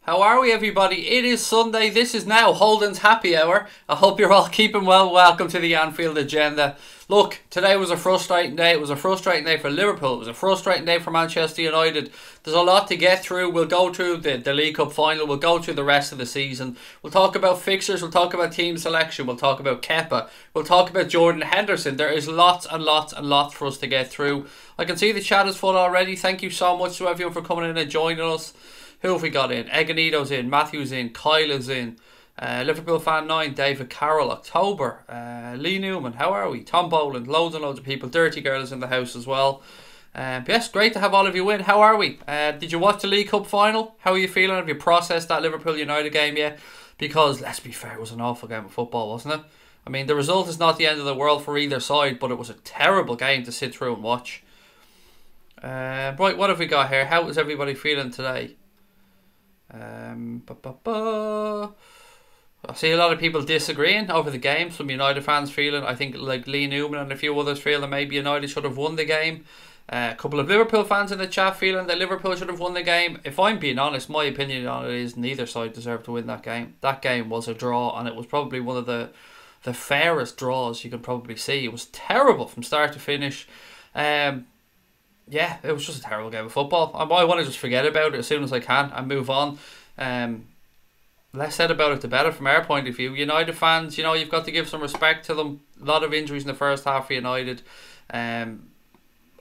How are we, everybody? It is Sunday. This is now Holden's Happy Hour. I hope you're all keeping well. Welcome to the Anfield Agenda. Look, today was a frustrating day. It was a frustrating day for Liverpool. It was a frustrating day for Manchester United. There's a lot to get through. We'll go through the League Cup final. We'll go through the rest of the season. We'll talk about fixtures. We'll talk about team selection. We'll talk about Kepa. We'll talk about Jordan Henderson. There is lots and lots and lots for us to get through. I can see the chat is full already. Thank you so much to everyone for coming in and joining us. Who have we got in? Eganito's in, Matthew's in, Kyle is in, Liverpool Fan 9, David Carroll, October, Lee Newman, how are we? Tom Boland, loads and loads of people, Dirty Girl is in the house as well. Yes, great to have all of you in. How are we? Did you watch the League Cup final? How are you feeling? Have you processed that Liverpool United game yet? Because, let's be fair, it was an awful game of football, wasn't it? I mean, the result is not the end of the world for either side, but it was a terrible game to sit through and watch. Right, what have we got here? How is everybody feeling today? I see a lot of people disagreeing over the game. Some United fans feeling, I think like Lee Newman and a few others feel that maybe United should have won the game. A couple of Liverpool fans in the chat feeling that Liverpool should have won the game. If I'm being honest, my opinion on it is neither side deserved to win that game. That game was a draw, and it was probably one of the fairest draws you can probably see. It was terrible from start to finish. Yeah, it was just a terrible game of football. I want to just forget about it as soon as I can and move on. Less said about it, the better from our point of view. United fans, you know, you've got to give some respect to them. A lot of injuries in the first half for United. Yeah,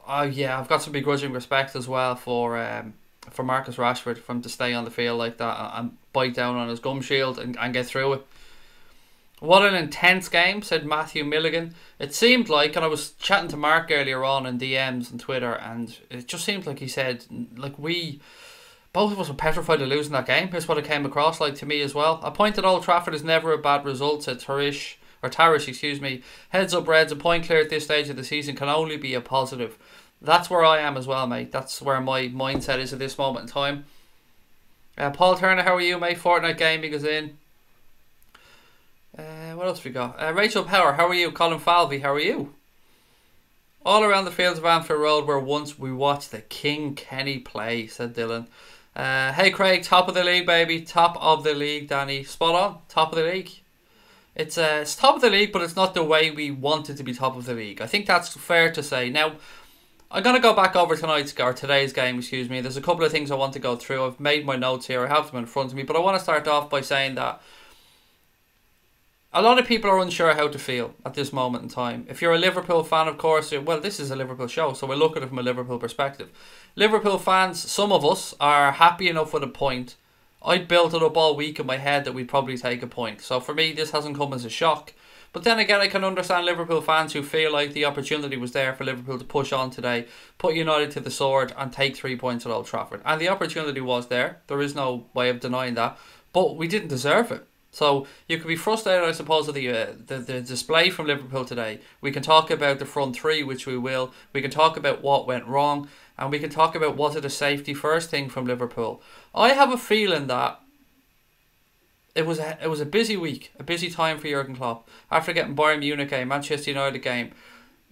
I've got some begrudging respect as well for Marcus Rashford for him to stay on the field like that and bite down on his gum shield and get through it. What an intense game, said Matthew Milligan. It seemed like, and I was chatting to Mark earlier on in DMs and Twitter, and it just seemed like he said, like both of us were petrified of losing that game. That's what it came across like to me as well. A point at Old Trafford is never a bad result, said Tarish, excuse me. Heads up Reds, a point clear at this stage of the season can only be a positive. That's where I am as well, mate. That's where my mindset is at this moment in time. Paul Turner, how are you, mate? Fortnite Gaming is in. What else we got? Rachel Power, how are you? Colin Falvey, how are you? All around the fields of Anfield Road where once we watched the King Kenny play, said Dylan. Hey Craig, top of the league, baby. Top of the league, Danny. Spot on, top of the league. It's top of the league, but it's not the way we want it to be top of the league. I think that's fair to say. Now, I'm going to go back over today's game, excuse me. There's a couple of things I want to go through. I've made my notes here. I have them in front of me. But I want to start off by saying that a lot of people are unsure how to feel at this moment in time. If you're a Liverpool fan, of course, well, this is a Liverpool show, so we'll look at it from a Liverpool perspective. Liverpool fans, some of us, are happy enough with a point. I built it up all week in my head that we'd probably take a point. So for me, this hasn't come as a shock. But then again, I can understand Liverpool fans who feel like the opportunity was there for Liverpool to push on today, put United to the sword and take 3 points at Old Trafford. And the opportunity was there. There is no way of denying that. But we didn't deserve it. So you could be frustrated, I suppose, with the display from Liverpool today. We can talk about the front three, which we will. We can talk about what went wrong. And we can talk about, was it a safety first thing from Liverpool? I have a feeling that it was a busy week, a busy time for Jurgen Klopp. After getting Bayern Munich game, Manchester United game,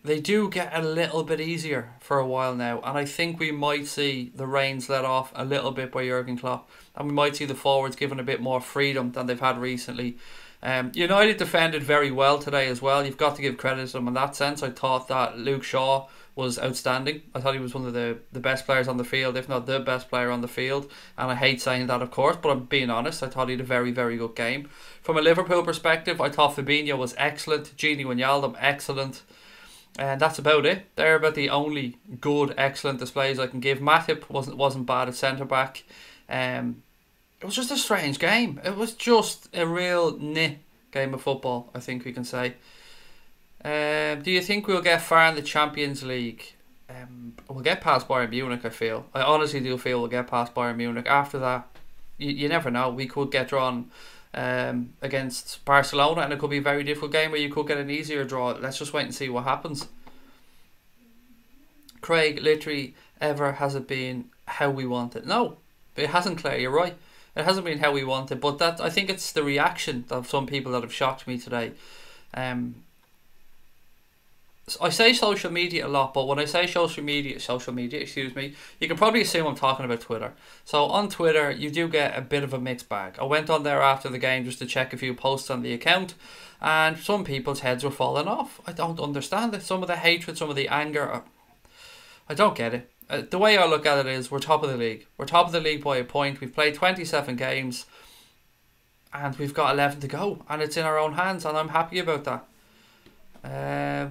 they do get a little bit easier for a while now. And I think we might see the reins let off a little bit by Jurgen Klopp. And we might see the forwards given a bit more freedom than they've had recently. United defended very well today as well. You've got to give credit to them in that sense. I thought that Luke Shaw was outstanding. I thought he was one of the best players on the field, if not the best player on the field. And I hate saying that, of course, but I'm being honest. I thought he had a very, very good game. From a Liverpool perspective, I thought Fabinho was excellent. Gini Wijnaldum, excellent. And that's about it. They're about the only good, excellent displays I can give. Matip wasn't bad at centre-back. It was just a strange game. It was just a real game of football, I think we can say. Do you think we'll get far in the Champions League? We'll get past Bayern Munich, I feel. I honestly do feel we'll get past Bayern Munich. After that, you never know. We could get drawn against Barcelona, and it could be a very difficult game where you could get an easier draw. Let's just wait and see what happens. Craig, literally, ever has it been how we want it? No, it hasn't, Claire. You're right. It hasn't been how we want it, but I think it's the reaction of some people that have shocked me today. I say social media a lot, but when I say social media, excuse me, you can probably assume I'm talking about Twitter. So on Twitter, you do get a bit of a mixed bag. I went on there after the game just to check a few posts on the account, and some people's heads were falling off. I don't understand it. Some of the hatred, some of the anger, I don't get it. The way I look at it is we're top of the league. We're top of the league by a point. We've played 27 games, and we've got 11 to go, and it's in our own hands, and I'm happy about that.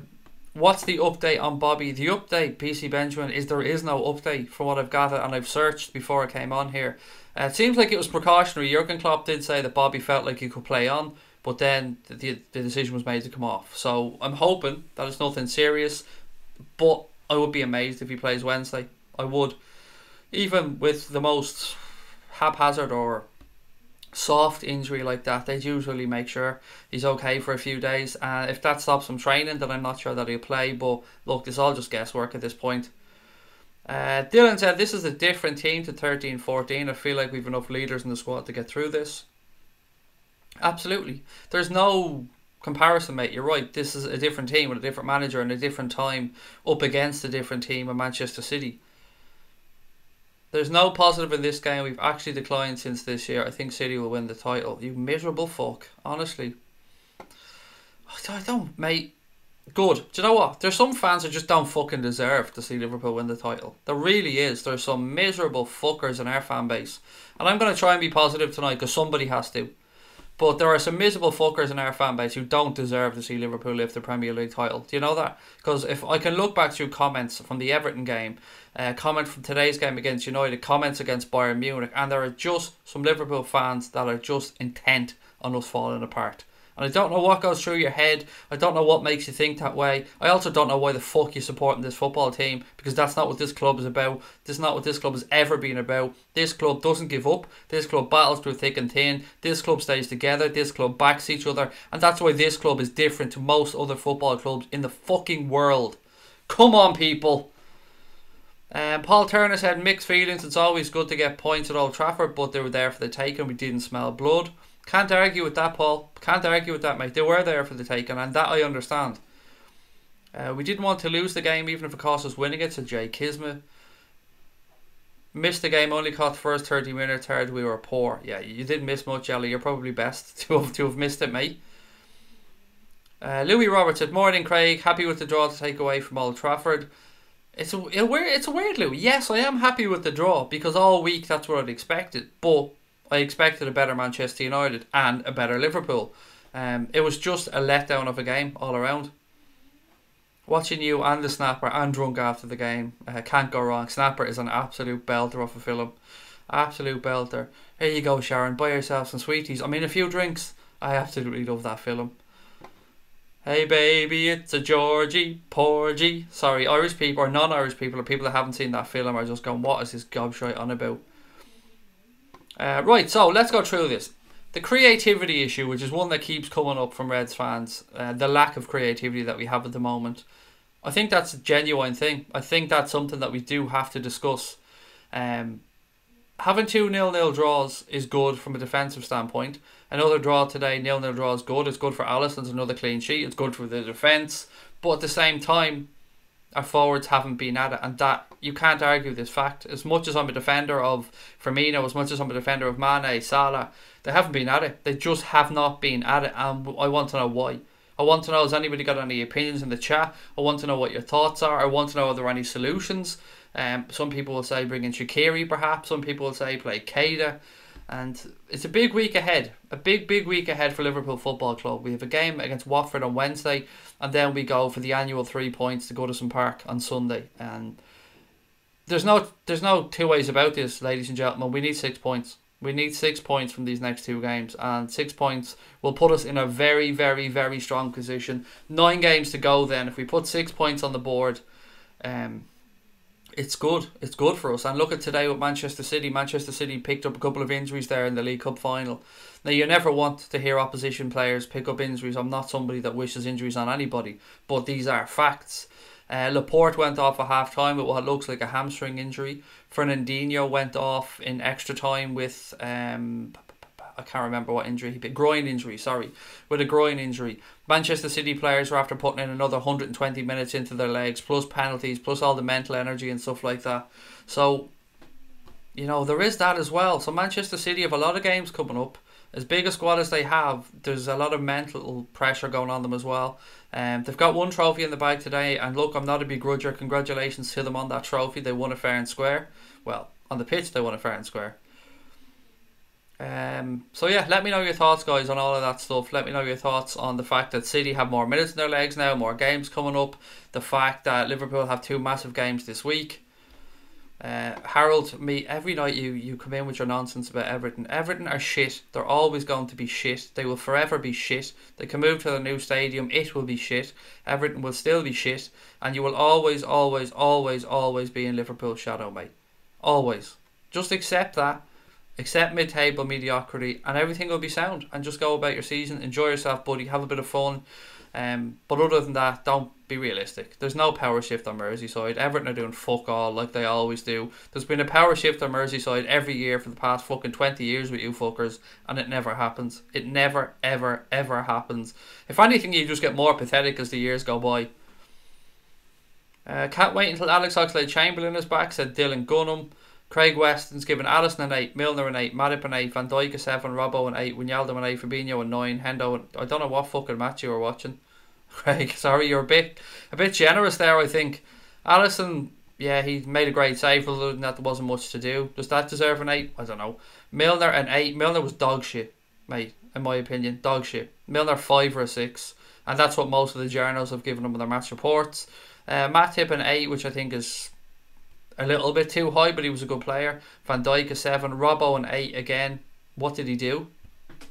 What's the update on Bobby? The update, PC Benjamin, is there is no update from what I've gathered, and I've searched before I came on here. It seems like it was precautionary. Jurgen Klopp did say that Bobby felt like he could play on, but then the decision was made to come off. So I'm hoping that it's nothing serious, but I would be amazed if he plays Wednesday. I would. Even with the most haphazard or soft injury like that, they usually make sure he's okay for a few days. If that stops him training, then I'm not sure that he'll play. But look, it's all just guesswork at this point. Dylan said this is a different team to 13-14. I feel like we've enough leaders in the squad to get through this. Absolutely. There's no comparison, mate. You're right. This is a different team with a different manager and a different time up against a different team in Manchester City. There's no positive in this game. We've actually declined since this year. I think City will win the title. You miserable fuck. Honestly. I don't, mate. Good. Do you know what? There's some fans that just don't fucking deserve to see Liverpool win the title. There really is. There's some miserable fuckers in our fan base. And I'm going to try and be positive tonight because somebody has to. But there are some miserable fuckers in our fan base who don't deserve to see Liverpool lift the Premier League title. Do you know that? Because if I can look back through comments from the Everton game, comment from today's game against United, comments against Bayern Munich, and there are just some Liverpool fans that are just intent on us falling apart. And I don't know what goes through your head. I don't know what makes you think that way. I also don't know why the fuck you're supporting this football team, because that's not what this club is about. This is not what this club has ever been about. This club doesn't give up. This club battles through thick and thin. This club stays together. This club backs each other. And that's why this club is different to most other football clubs in the fucking world. Come on, people. Paul Turner said mixed feelings. It's always good to get points at Old Trafford, but they were there for the taking. We didn't smell blood. Can't argue with that, Paul. Can't argue with that, mate. They were there for the taking, and that I understand. We didn't want to lose the game, even if it cost us winning it, said Jay Kismet. Missed the game, only caught the first 30 minutes, heard we were poor. Yeah, you didn't miss much, Ellie. You're probably best to have missed it, mate. Louis Roberts said, morning, Craig. Happy with the draw to take away from Old Trafford. It's a weird, Louis. Yes, I am happy with the draw, because all week that's what I'd expected, but I expected a better Manchester United and a better Liverpool. It was just a letdown of a game all around. Watching you and the Snapper and Drunk after the game, can't go wrong. Snapper is an absolute belter of a film. Absolute belter. Here you go, Sharon. Buy yourself some sweeties. I mean, a few drinks. I absolutely love that film. Hey baby, it's a Georgie, Porgy. Sorry, Irish people or non-Irish people or people that haven't seen that film are just going, what is this gobshite on about? Right, so let's go through this. The creativity issue, which is one that keeps coming up from Reds fans, the lack of creativity that we have at the moment. I think that's a genuine thing. I think that's something that we do have to discuss. Having 2 0-0 draws is good from a defensive standpoint. Another draw today, 0-0 draw is good. It's good for Alisson's another clean sheet. It's good for the defence. But at the same time, our forwards haven't been at it, and that you can't argue this fact. As much as I'm a defender of Firmino, as much as I'm a defender of Mane, Salah, they haven't been at it. They just have not been at it, and I want to know why. I want to know, has anybody got any opinions in the chat? I want to know what your thoughts are. I want to know, are there any solutions? Some people will say bring in Shaqiri perhaps. Some people will say play Keita. And it's a big week ahead. A big week ahead for Liverpool Football Club. We have a game against Watford on Wednesday, and then we go for the annual 3 points to Goodison Park on Sunday. And there's no two ways about this, ladies and gentlemen. We need 6 points. We need 6 points from these next 2 games, and 6 points will put us in a very strong position. 9 games to go then. If we put 6 points on the board, it's good. It's good for us. And look at today with Manchester City. Manchester City picked up a couple of injuries there in the League Cup final. Now, you never want to hear opposition players pick up injuries. I'm not somebody that wishes injuries on anybody, but these are facts. Laporte went off at half-time with what looks like a hamstring injury. Fernandinho went off in extra time with I can't remember what injury he picked. Groin injury, sorry. With a groin injury. Manchester City players were after putting in another 120 minutes into their legs, plus penalties, plus all the mental energy and stuff like that. So, you know, there is that as well. So Manchester City have a lot of games coming up. As big a squad as they have, there's a lot of mental pressure going on them as well. They've got one trophy in the bag today, and look, I'm not a begrudger. Congratulations to them on that trophy. They won it fair and square. Well, on the pitch they won it fair and square. So yeah, let me know your thoughts, guys, on all of that stuff. Let me know your thoughts on the fact that City have more minutes in their legs now, more games coming up. The fact that Liverpool have 2 massive games this week. Harold, me, every night you come in with your nonsense about Everton. Everton are shit. They're always going to be shit. They will forever be shit. They can move to the new stadium. It will be shit. Everton will still be shit. And you will always, always, always, always be in Liverpool's shadow, mate. Always. Just accept that. Accept mid-table mediocrity, and everything will be sound. And just go about your season. Enjoy yourself, buddy. Have a bit of fun. But other than that, don't be realistic. There's no power shift on Merseyside. Everton are doing fuck all like they always do. There's been a power shift on Merseyside every year for the past fucking 20 years with you fuckers, and it never happens. It never, ever, ever happens. If anything, you just get more pathetic as the years go by. Can't wait until Alex Oxlade-Chamberlain is back, said Dylan Gunham. Craig Weston's given Alisson an 8, Milner an 8, Matip an 8, Van Dijk a 7, Robbo an 8, Wijnaldum an 8, Fabinho a 9, Hendo an... I don't know what fucking match you were watching. Craig, sorry, you're a bit generous there, I think. Alisson, yeah, he made a great save, but other than that, there wasn't much to do. Does that deserve an 8? I don't know. Milner an 8. Milner was dog shit, mate, in my opinion. Dog shit. Milner 5 or a 6. And that's what most of the journals have given him in their match reports. Matip an 8, which I think is a little bit too high, but he was a good player. Van Dijk a 7. Robbo an 8 again. What did he do?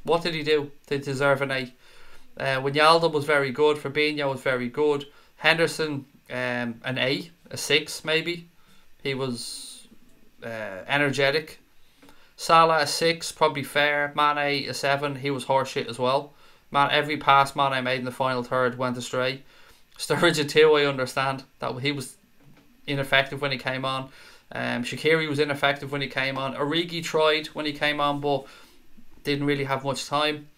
What did he do to deserve an 8? Wijnaldum was very good. Fabinho was very good. Henderson an 8, a 6 maybe. He was energetic. Salah a 6, probably fair. Mane a 7, he was horseshit as well. Man, every pass Mane made in the final third went astray. Sturridge a 2, I understand that he was ineffective when he came on. Shaqiri was ineffective when he came on. Origi tried when he came on, but didn't really have much time.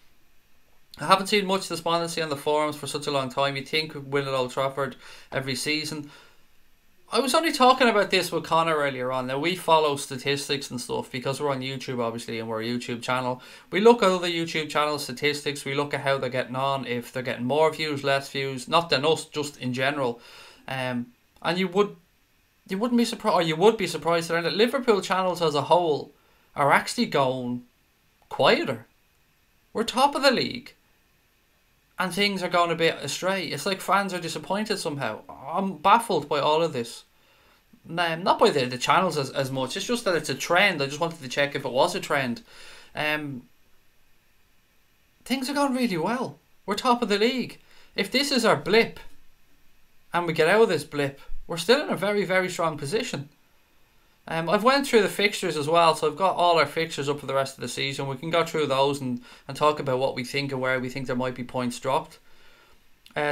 I haven't seen much despondency on the forums for such a long time. You'd think we'd win at Old Trafford every season. I was only talking about this with Connor earlier on. Now, we follow statistics and stuff because we're on YouTube, obviously, and we're a YouTube channel. We look at other YouTube channel statistics. We look at how they're getting on, if they're getting more views, less views. Not than us, just in general. And you wouldn't be surprised, or you would be surprised to learn that Liverpool channels as a whole are actually going quieter. We're top of the league, and things are going a bit astray. It's like fans are disappointed somehow. I'm baffled by all of this. Not by the channels as much. It's just that it's a trend. I just wanted to check if it was a trend. Things are going really well. We're top of the league. If this is our blip, and we get out of this blip, we're still in a very, very strong position. I've went through the fixtures as well, so I've got all our fixtures up for the rest of the season. We can go through those and talk about what we think and where we think there might be points dropped.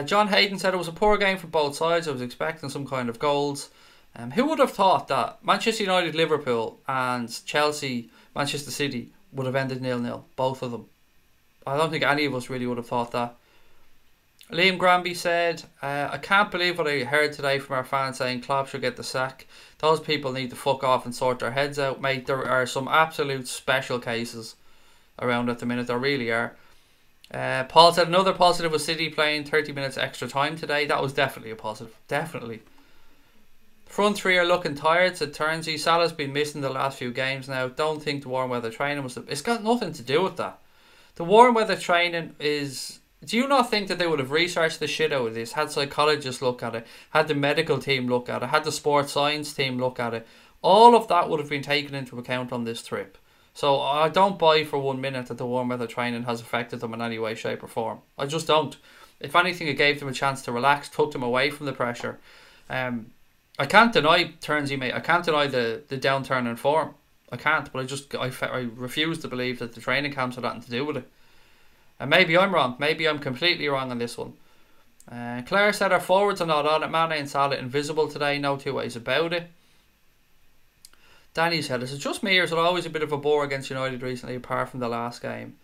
John Hayden said it was a poor game for both sides. I was expecting some kind of goals. Who would have thought that Manchester United, Liverpool and Chelsea, Manchester City would have ended 0-0, both of them? I don't think any of us really would have thought that. Liam Granby said, I can't believe what I heard today from our fans saying Klopp should get the sack. Those people need to fuck off and sort their heads out. Mate, there are some absolute special cases around at the minute. There really are. Paul said another positive was City playing 30 minutes extra time today. That was definitely a positive. Definitely. Front three are looking tired, said Turnsey. Salah's been missing the last few games now. Don't think the warm weather training was... It's got nothing to do with that. The warm weather training is... Do you not think that they would have researched the shit out of this, had psychologists look at it, had the medical team look at it, had the sports science team look at it? All of that would have been taken into account on this trip. So I don't buy for 1 minute that the warm weather training has affected them in any way, shape or form. I just don't. If anything, it gave them a chance to relax, took them away from the pressure. I can't deny, Turnsey, mate, I can't deny the downturn in form. I can't, but I refuse to believe that the training camps had nothing to do with it. And maybe I'm wrong. Maybe I'm completely wrong on this one. Claire said our forwards are not on it. Mane and Salah invisible today. No two ways about it. Danny said, is it just me or is it always a bit of a bore against United recently, apart from the last game?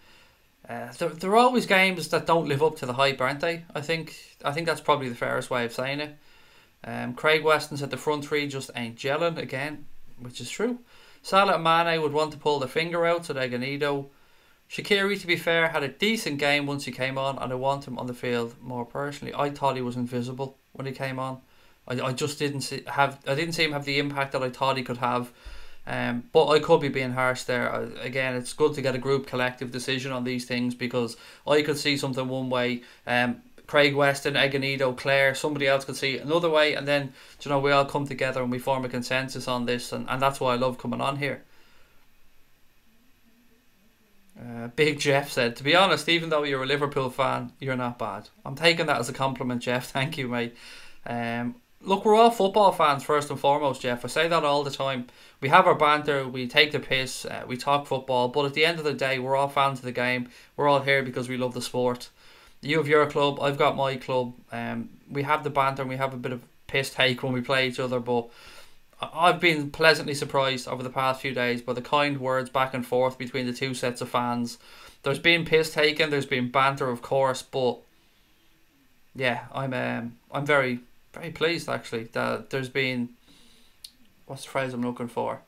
There are always games that don't live up to the hype, aren't they? I think that's probably the fairest way of saying it. Craig Weston said the front three just ain't gelling again, which is true. Salah and Mane would want to pull their finger out, said Eganito. Shaqiri, to be fair, had a decent game once he came on, and I want him on the field more personally. I thought he was invisible when he came on. I just didn't see him have the impact that I thought he could have. But I could be being harsh there. Again, it's good to get a group collective decision on these things, because I could see something one way. Craig Weston, Eganito, Claire, somebody else could see it another way, and then we all come together and we form a consensus on this, and that's why I love coming on here. Big Jeff said, to be honest, even though you're a Liverpool fan, you're not bad. I'm taking that as a compliment, Jeff. Thank you, mate. Look, we're all football fans first and foremost, Jeff. I say that all the time. We have our banter, we take the piss, we talk football, but at the end of the day, we're all fans of the game. We're all here because we love the sport. You have your club, I've got my club. We have the banter and we have a bit of piss take when we play each other, but I've been pleasantly surprised over the past few days by the kind words back and forth between the two sets of fans. There's been piss taken, there's been banter, of course, but yeah, I'm very, very pleased actually that there's been, what's the phrase I'm looking for?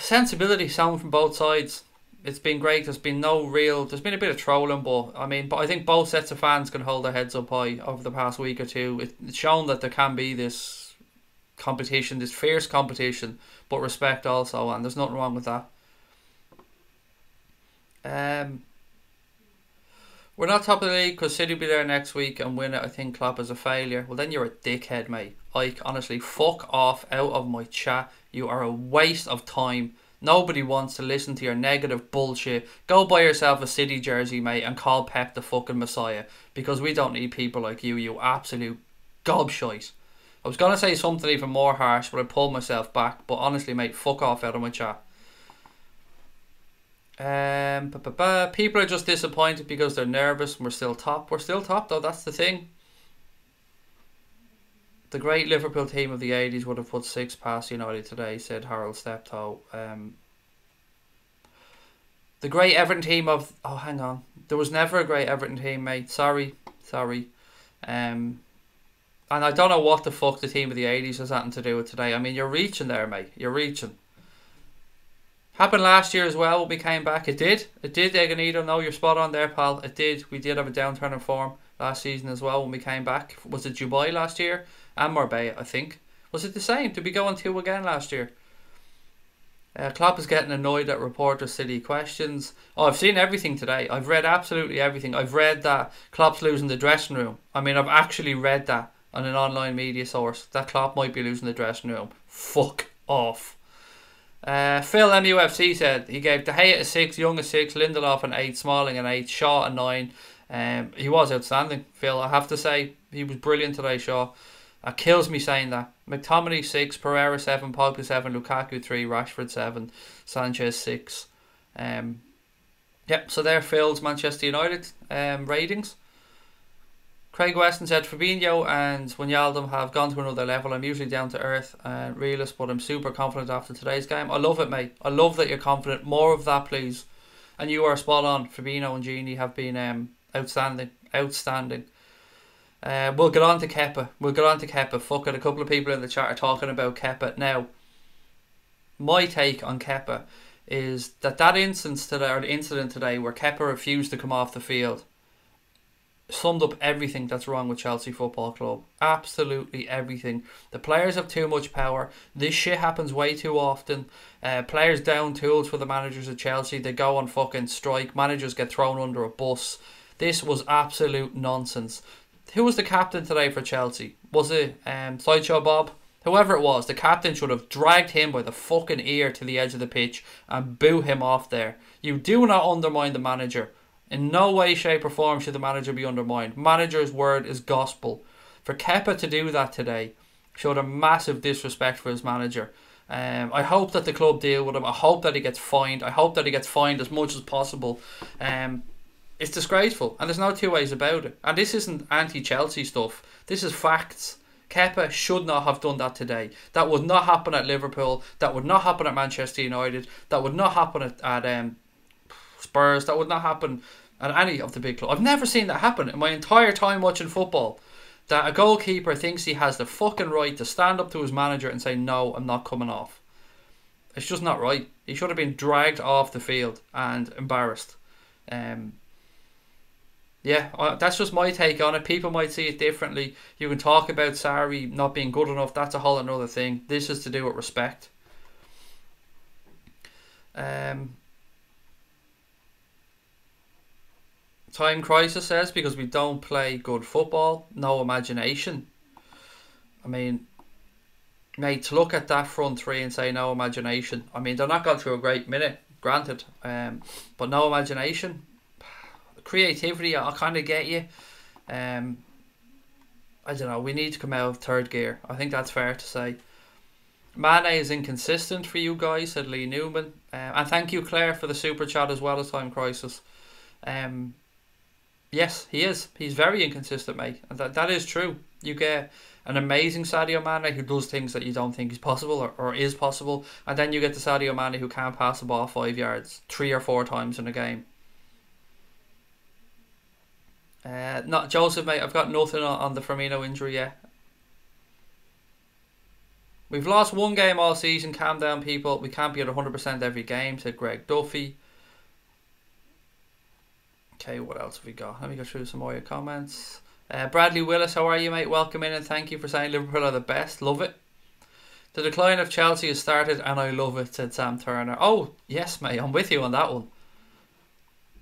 Sensibility shown from both sides. It's been great. There's been a bit of trolling, but I think both sets of fans can hold their heads up high over the past week or two. It's shown that there can be this competition, this fierce competition, but respect also, and there's nothing wrong with that. We're not top of the league because City will be there next week and win it. I think Klopp is a failure. Well, then you're a dickhead, mate. Ike, honestly, fuck off out of my chat. You are a waste of time. Nobody wants to listen to your negative bullshit. Go buy yourself a City jersey, mate, and call Pep the fucking Messiah, because we don't need people like you, you absolute gobshite. I was going to say something even more harsh, but I pulled myself back. But honestly, mate, fuck off out of my chat. People are just disappointed because they're nervous and we're still top. We're still top, though, that's the thing. The great Liverpool team of the 80s would have put 6 past United today, said Harold Steptoe. The great Everton team of... Oh, hang on. There was never a great Everton team, mate. Sorry. And I don't know what the fuck the team of the 80s has nothing to do with today. I mean, you're reaching there, mate. You're reaching. Happened last year as well when we came back. It did, Eganito. No, you're spot on there, pal. It did. We did have a downturn in form last season as well when we came back. Was it Dubai last year? And Marbella, I think. Was it the same? Did we go on 2 again last year? Klopp is getting annoyed at reporters' silly questions. Oh, I've seen everything today. I've read absolutely everything. I've read that Klopp's losing the dressing room. I mean, I've actually read that on an online media source, that Klopp might be losing the dressing room. Fuck off. Phil MUFC said he gave De Gea a 6, Young a 6, Lindelof an 8, Smalling an 8, Shaw a 9. He was outstanding, Phil. I have to say, he was brilliant today, Shaw. It kills me saying that. McTominay 6, Pereira 7, Pogba 7, Lukaku 3, Rashford 7, Sanchez 6. So there Phil's Manchester United ratings. Craig Weston said Fabinho and Wijnaldum have gone to another level. I'm usually down to earth and realist, but I'm super confident after today's game. I love it, mate. I love that you're confident. More of that, please. And you are spot on. Fabinho and Gini have been outstanding. We'll get on to Kepa. Fuck it. A couple of people in the chat are talking about Kepa. Now, my take on Kepa is that incident today where Kepa refused to come off the field summed up everything that's wrong with Chelsea Football Club. Absolutely everything. The players have too much power. This shit happens way too often. Players down tools for the managers at Chelsea. They go on fucking strike. Managers get thrown under a bus. This was absolute nonsense. Who was the captain today for Chelsea? Was it Sideshow Bob? Whoever it was, the captain should have dragged him by the fucking ear to the edge of the pitch and boo him off there. You do not undermine the manager. In no way, shape or form should the manager be undermined. Manager's word is gospel. For Kepa to do that today showed a massive disrespect for his manager. I hope that the club deal with him. I hope that he gets fined. I hope that he gets fined as much as possible. It's disgraceful, and there's no two ways about it. And this isn't anti-Chelsea stuff. This is facts. Kepa should not have done that today. That would not happen at Liverpool. That would not happen at Manchester United. That would not happen at Spurs. That would not happen at any of the big clubs. I've never seen that happen in my entire time watching football. That a goalkeeper thinks he has the fucking right to stand up to his manager and say, no, I'm not coming off. It's just not right. He should have been dragged off the field and embarrassed. Yeah, that's just my take on it. People might see it differently. You can talk about Sarri not being good enough. That's a whole another thing. This is to do with respect. Time crisis says because we don't play good football. No imagination. I mean, mate, to look at that front three and say no imagination. I mean, they're not going through a great minute, granted. But no imagination. Creativity, I'll kind of get you. I don't know. We need to come out of third gear. I think that's fair to say. Mane is inconsistent for you guys, said Lee Newman. And thank you, Claire, for the super chat as well as Time Crisis. Yes, he is. He's very inconsistent, mate. And that is true. You get an amazing Sadio Mane who does things that you don't think is possible or is possible. And then you get the Sadio Mane who can't pass the ball 5 yards 3 or 4 times in a game. Not Joseph, mate. I've got nothing on the Firmino injury yet. We've lost one game all season. Calm down, people. We can't be at 100% every game, said Greg Duffy. Okay, what else have we got? Let me go through some more of your comments. Bradley Willis, how are you, mate? Welcome in and thank you for saying Liverpool are the best. Love it. The decline of Chelsea has started and I love it, said Sam Turner. Oh, yes, mate. I'm with you on that one.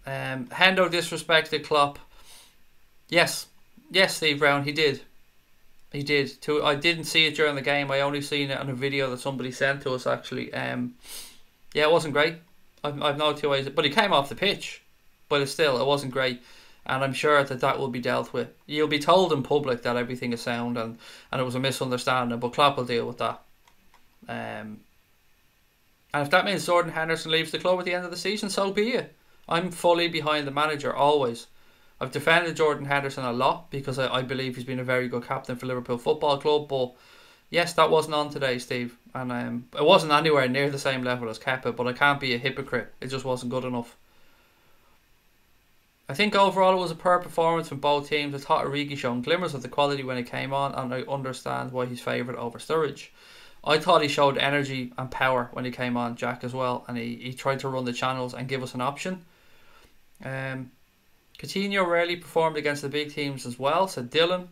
Hendo disrespected Klopp. Yes, Steve Brown, he did. He did. I didn't see it during the game. I only seen it on a video that somebody sent to us, actually. Yeah, it wasn't great. I've no two ways. But he came off the pitch. But it wasn't great. And I'm sure that will be dealt with. You'll be told in public that everything is sound and it was a misunderstanding. But Klopp will deal with that. And if that means Jordan Henderson leaves the club at the end of the season, so be it. I'm fully behind the manager, always. I've defended Jordan Henderson a lot because I believe he's been a very good captain for Liverpool Football Club. But yes, that wasn't on today, Steve. And it wasn't anywhere near the same level as Kepa. But I can't be a hypocrite. It just wasn't good enough. I think overall it was a poor performance from both teams. I thought Origi showed glimmers of the quality when he came on. And I understand why he's favoured over Sturridge. I thought he showed energy and power when he came on, Jack, as well. And he tried to run the channels and give us an option. Coutinho rarely performed against the big teams as well, said Dylan.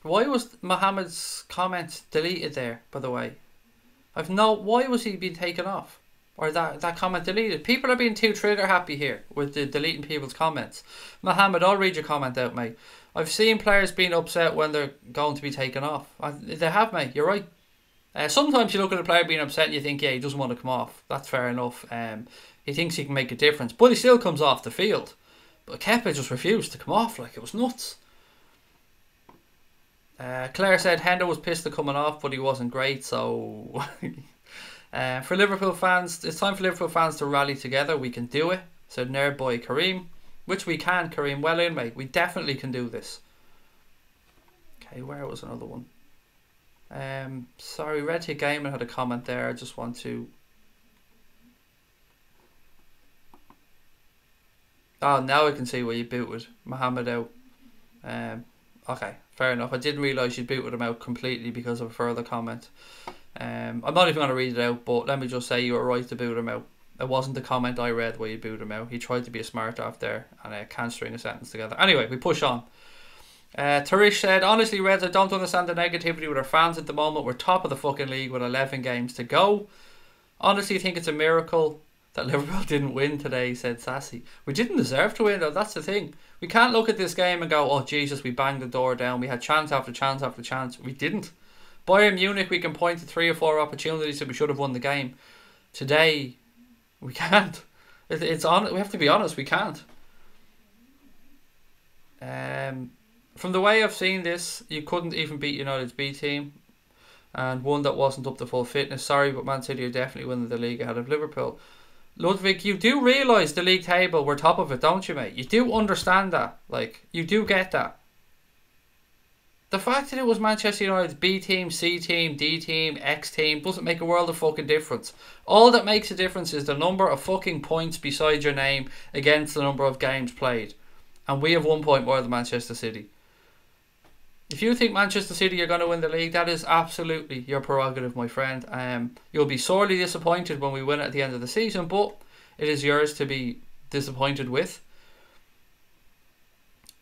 Why was Mohammed's comment deleted there, by the way? Why was he being taken off? Or that comment deleted? People are being too trigger happy here with the deleting people's comments. Mohammed, I'll read your comment out, mate. I've seen players being upset when they're going to be taken off. They have, mate, you're right. Sometimes you look at a player being upset and you think, yeah, he doesn't want to come off. That's fair enough. He thinks he can make a difference. But he still comes off the field. But Kepa just refused to come off. Like, it was nuts. Claire said Hendo was pissed at coming off, but he wasn't great. So, for Liverpool fans, it's time for Liverpool fans to rally together. We can do it, said Nerd Boy Kareem. Which we can, Kareem. Well in, mate. We definitely can do this. Okay, where was another one? Sorry, Red Hit Gamer had a comment there. I just want to... Oh, now I can see where you booted Mohammed out. Okay, fair enough. I didn't realise you booted him out completely because of a further comment. I'm not even going to read it out, but let me just say you were right to boot him out. It wasn't the comment I read where you booted him out. He tried to be a smart off there and can't string a sentence together. Anyway, we push on. Tarish said, honestly, Reds, I don't understand the negativity with our fans at the moment. We're top of the fucking league with 11 games to go. Honestly, think it's a miracle that Liverpool didn't win today, said Sassy. We didn't deserve to win, though. That's the thing. We can't look at this game and go, oh, Jesus, we banged the door down. We had chance after chance after chance. We didn't. Bayern Munich, we can point to 3 or 4 opportunities that we should have won the game. Today, we can't. It's on. We have to be honest, we can't. From the way I've seen this, you couldn't even beat United's B team and one that wasn't up to full fitness. Sorry, but Man City are definitely winning the league ahead of Liverpool. Ludwig, you do realise the league table, we're top of it, don't you, mate? You do understand that. Like, you do get that. The fact that it was Manchester United's B team, C team, D team, X team doesn't make a world of fucking difference. All that makes a difference is the number of fucking points beside your name against the number of games played. And we have 1 point more than Manchester City. If you think Manchester City are going to win the league, that is absolutely your prerogative, my friend. You'll be sorely disappointed when we win at the end of the season, but it is yours to be disappointed with.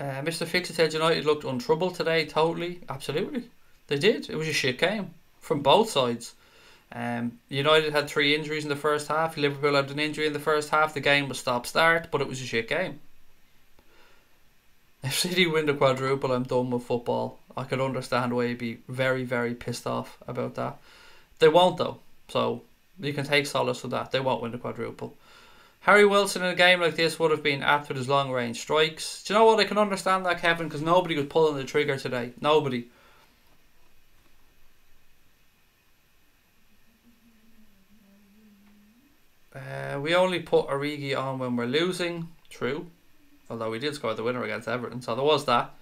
Mr. Fixit said United looked untroubled today. Totally, absolutely, they did. It was a shit game from both sides. United had 3 injuries in the first half. Liverpool had an injury in the first half. The game was stop-start, but it was a shit game. If City win the quadruple, I'm done with football. I could understand why you'd be very, very pissed off about that. They won't though, so you can take solace with that. They won't win the quadruple. Harry Wilson in a game like this would have been apt with his long-range strikes. Do you know what? I can understand that, Kevin, because nobody was pulling the trigger today. Nobody. We only put Origi on when we're losing. True. Although we did score the winner against Everton, so there was that.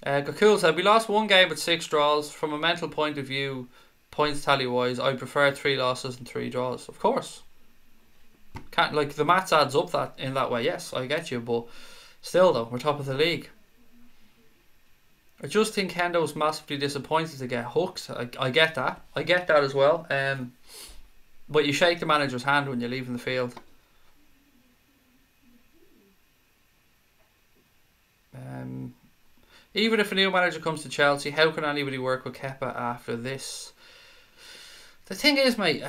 Gokul said, we lost 1 game with 6 draws. From a mental point of view, points tally-wise, I prefer 3 losses and 3 draws. Of course. Can't, like, the maths adds up that in that way. Yes, I get you, but still though, we're top of the league. I just think Hendo's massively disappointed to get hooked. I get that. I get that as well. But you shake the manager's hand when you're leaving the field. Even if a new manager comes to Chelsea, how can anybody work with Kepa after this? The thing is, mate,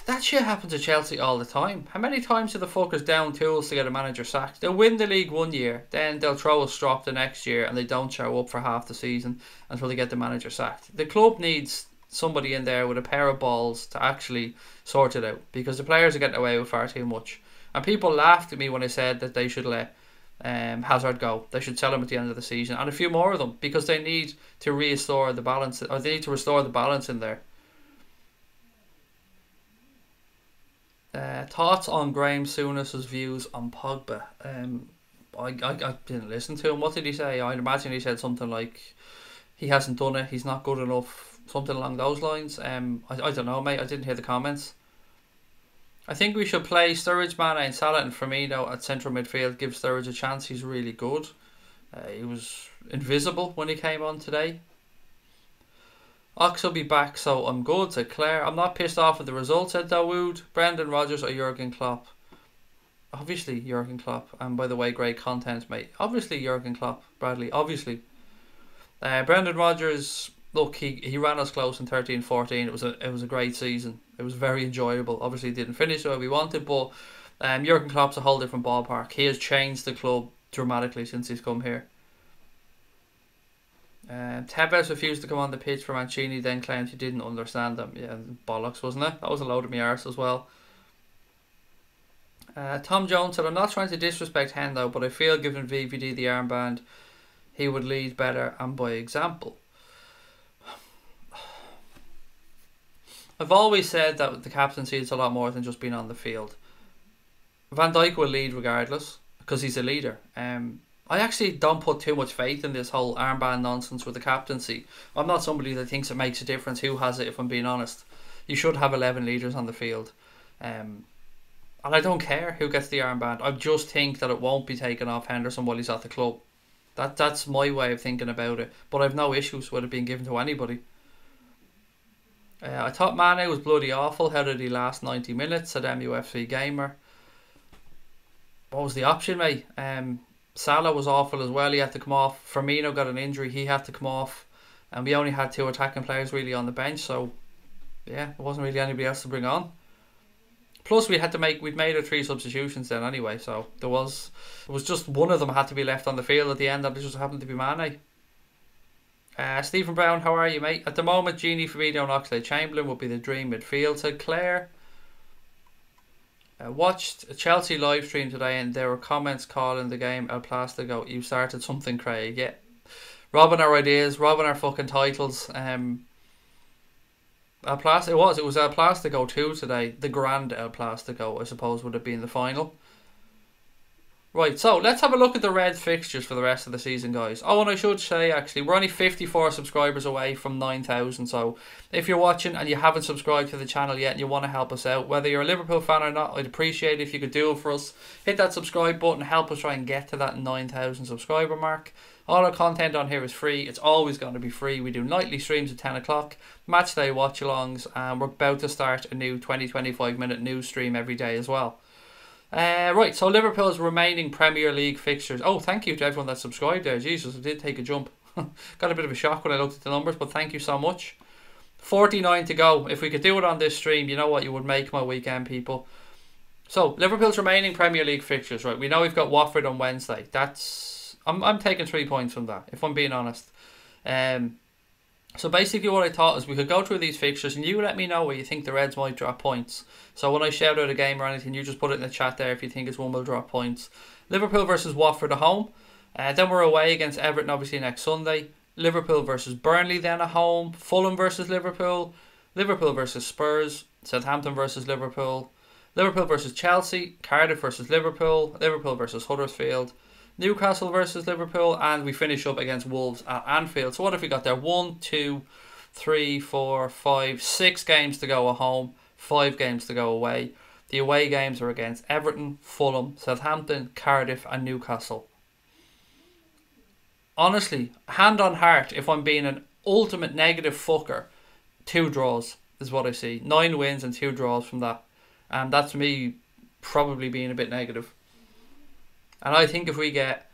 that shit happens at Chelsea all the time. How many times do the fuckers down tools to get a manager sacked? They'll win the league 1 year, then they'll throw a strop the next year and they don't show up for half the season until they get the manager sacked. The club needs somebody in there with a pair of balls to actually sort it out, because the players are getting away with far too much. And people laughed at me when I said that they should let Hazard go. They should sell him at the end of the season, and a few more of them, because they need to restore the balance, or they need to restore the balance in there. Thoughts on Graham Souness's views on Pogba? I didn't listen to him. What did he say? I imagine he said something like he hasn't done it, he's not good enough, something along those lines. I don't know, mate. I didn't hear the comments. I think we should play Sturridge, Mane and Salah and Firmino at central midfield. Give Sturridge a chance. He's really good. He was invisible when he came on today. Ox will be back, so I'm good, said Claire. I'm not pissed off with the result, said Dawood. Brendan Rodgers or Jurgen Klopp? Obviously Jurgen Klopp. And by the way, great content, mate. Obviously Jurgen Klopp, Bradley. Obviously. Brendan Rodgers, look, he ran us close in 13-14. It was a great season. It was very enjoyable. Obviously, it didn't finish the way we wanted, but Jurgen Klopp's a whole different ballpark. He has changed the club dramatically since he's come here. Tevez refused to come on the pitch for Mancini, then claimed he didn't understand them. Yeah, bollocks, wasn't it? That was a load of me arse as well. Tom Jones said, I'm not trying to disrespect Hendo, but I feel given VVD the armband, he would lead better and by example. I've always said that the captaincy is a lot more than just being on the field. Van Dijk will lead regardless, because he's a leader. I actually don't put too much faith in this whole armband nonsense with the captaincy. I'm not somebody that thinks it makes a difference who has it, if I'm being honest. You should have 11 leaders on the field. And I don't care who gets the armband. I just think that it won't be taken off Henderson while he's at the club. That's my way of thinking about it. But I've no issues with it being given to anybody. I thought Mane was bloody awful. How did he last 90 minutes? Said MUFC Gamer. What was the option, mate? Salah was awful as well. He had to come off. Firmino got an injury. He had to come off. And we only had 2 attacking players really on the bench. So, yeah, there wasn't really anybody else to bring on. Plus, we'd made our 3 substitutions then anyway. So, it was just one of them had to be left on the field at the end. That just happened to be Mane. Stephen Brown, how are you, mate? At the moment, Gini, Firmino and Oxlade-Chamberlain would be the dream midfield, said Claire. Watched a Chelsea live stream today and there were comments calling the game El Plastico. You started something, Craig. Yeah. Robbing our ideas, robbing our fucking titles. El Plastico, it was El Plastico 2 today. The Grand El Plastico, I suppose, would have been the final. Right, so let's have a look at the Reds fixtures for the rest of the season, guys. Oh, and I should say, actually, we're only 54 subscribers away from 9,000. So if you're watching and you haven't subscribed to the channel yet and you want to help us out, whether you're a Liverpool fan or not, I'd appreciate it if you could do it for us. Hit that subscribe button, help us try and get to that 9,000 subscriber mark. All our content on here is free. It's always going to be free. We do nightly streams at 10 o'clock, match day watch-alongs, and we're about to start a new 20-25 minute news stream every day as well. Right, so Liverpool's remaining Premier League fixtures. Oh, thank you to everyone that subscribed there. Jesus, I did take a jump. Got a bit of a shock when I looked at the numbers, but thank you so much. 49 to go. If we could do it on this stream, you know what? You would make my weekend, people. So, Liverpool's remaining Premier League fixtures, right? We know we've got Watford on Wednesday. I'm taking 3 points from that, if I'm being honest. So basically what I thought is we could go through these fixtures and you let me know where you think the Reds might drop points. So when I shout out a game or anything, you just put it in the chat there if you think it's one will drop points. Liverpool versus Watford at home. Then we're away against Everton obviously next Sunday. Liverpool versus Burnley then at home. Fulham versus Liverpool. Liverpool versus Spurs. Southampton versus Liverpool. Liverpool versus Chelsea. Cardiff versus Liverpool. Liverpool versus Huddersfield. Newcastle versus Liverpool, and we finish up against Wolves at Anfield. So what have we got there? 1, 2, 3, 4, 5, 6 games to go at home, 5 games to go away. The away games are against Everton, Fulham, Southampton, Cardiff and Newcastle. Honestly, hand on heart, if I'm being an ultimate negative fucker, 2 draws is what I see. 9 wins and 2 draws from that. And that's me probably being a bit negative. And I think if we get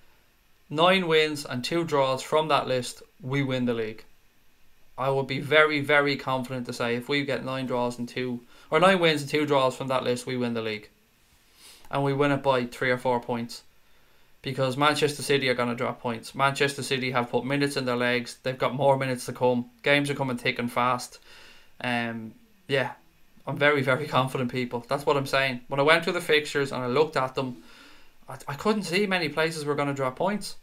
9 wins and 2 draws from that list, we win the league. I would be very, very confident to say if we get 9 wins and 2 draws from that list, we win the league. And we win it by 3 or 4 points. Because Manchester City are going to drop points. Manchester City have put minutes in their legs. They've got more minutes to come. Games are coming thick and fast. Yeah, I'm very, very confident, people. That's what I'm saying. When I went through the fixtures and I looked at them, I couldn't see many places we're going to drop points.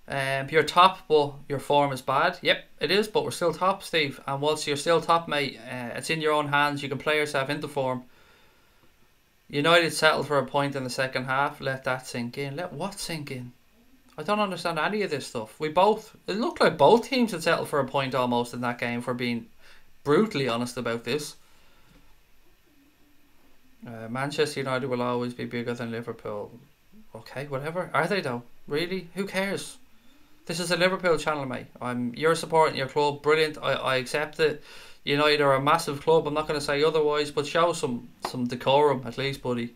You're top, but your form is bad. Yep, it is, but we're still top, Steve. And whilst you're still top, mate, it's in your own hands. You can play yourself into form. United settled for a point in the second half. Let that sink in. Let what sink in? I don't understand any of this stuff. It looked like both teams had settled for a point almost in that game, for being brutally honest about this. Manchester United will always be bigger than Liverpool. Okay, whatever. Are they though? Really? Who cares? This is a Liverpool channel, mate. You're supporting your club. Brilliant. I accept it. United are a massive club. I'm not going to say otherwise, but show some decorum at least, buddy.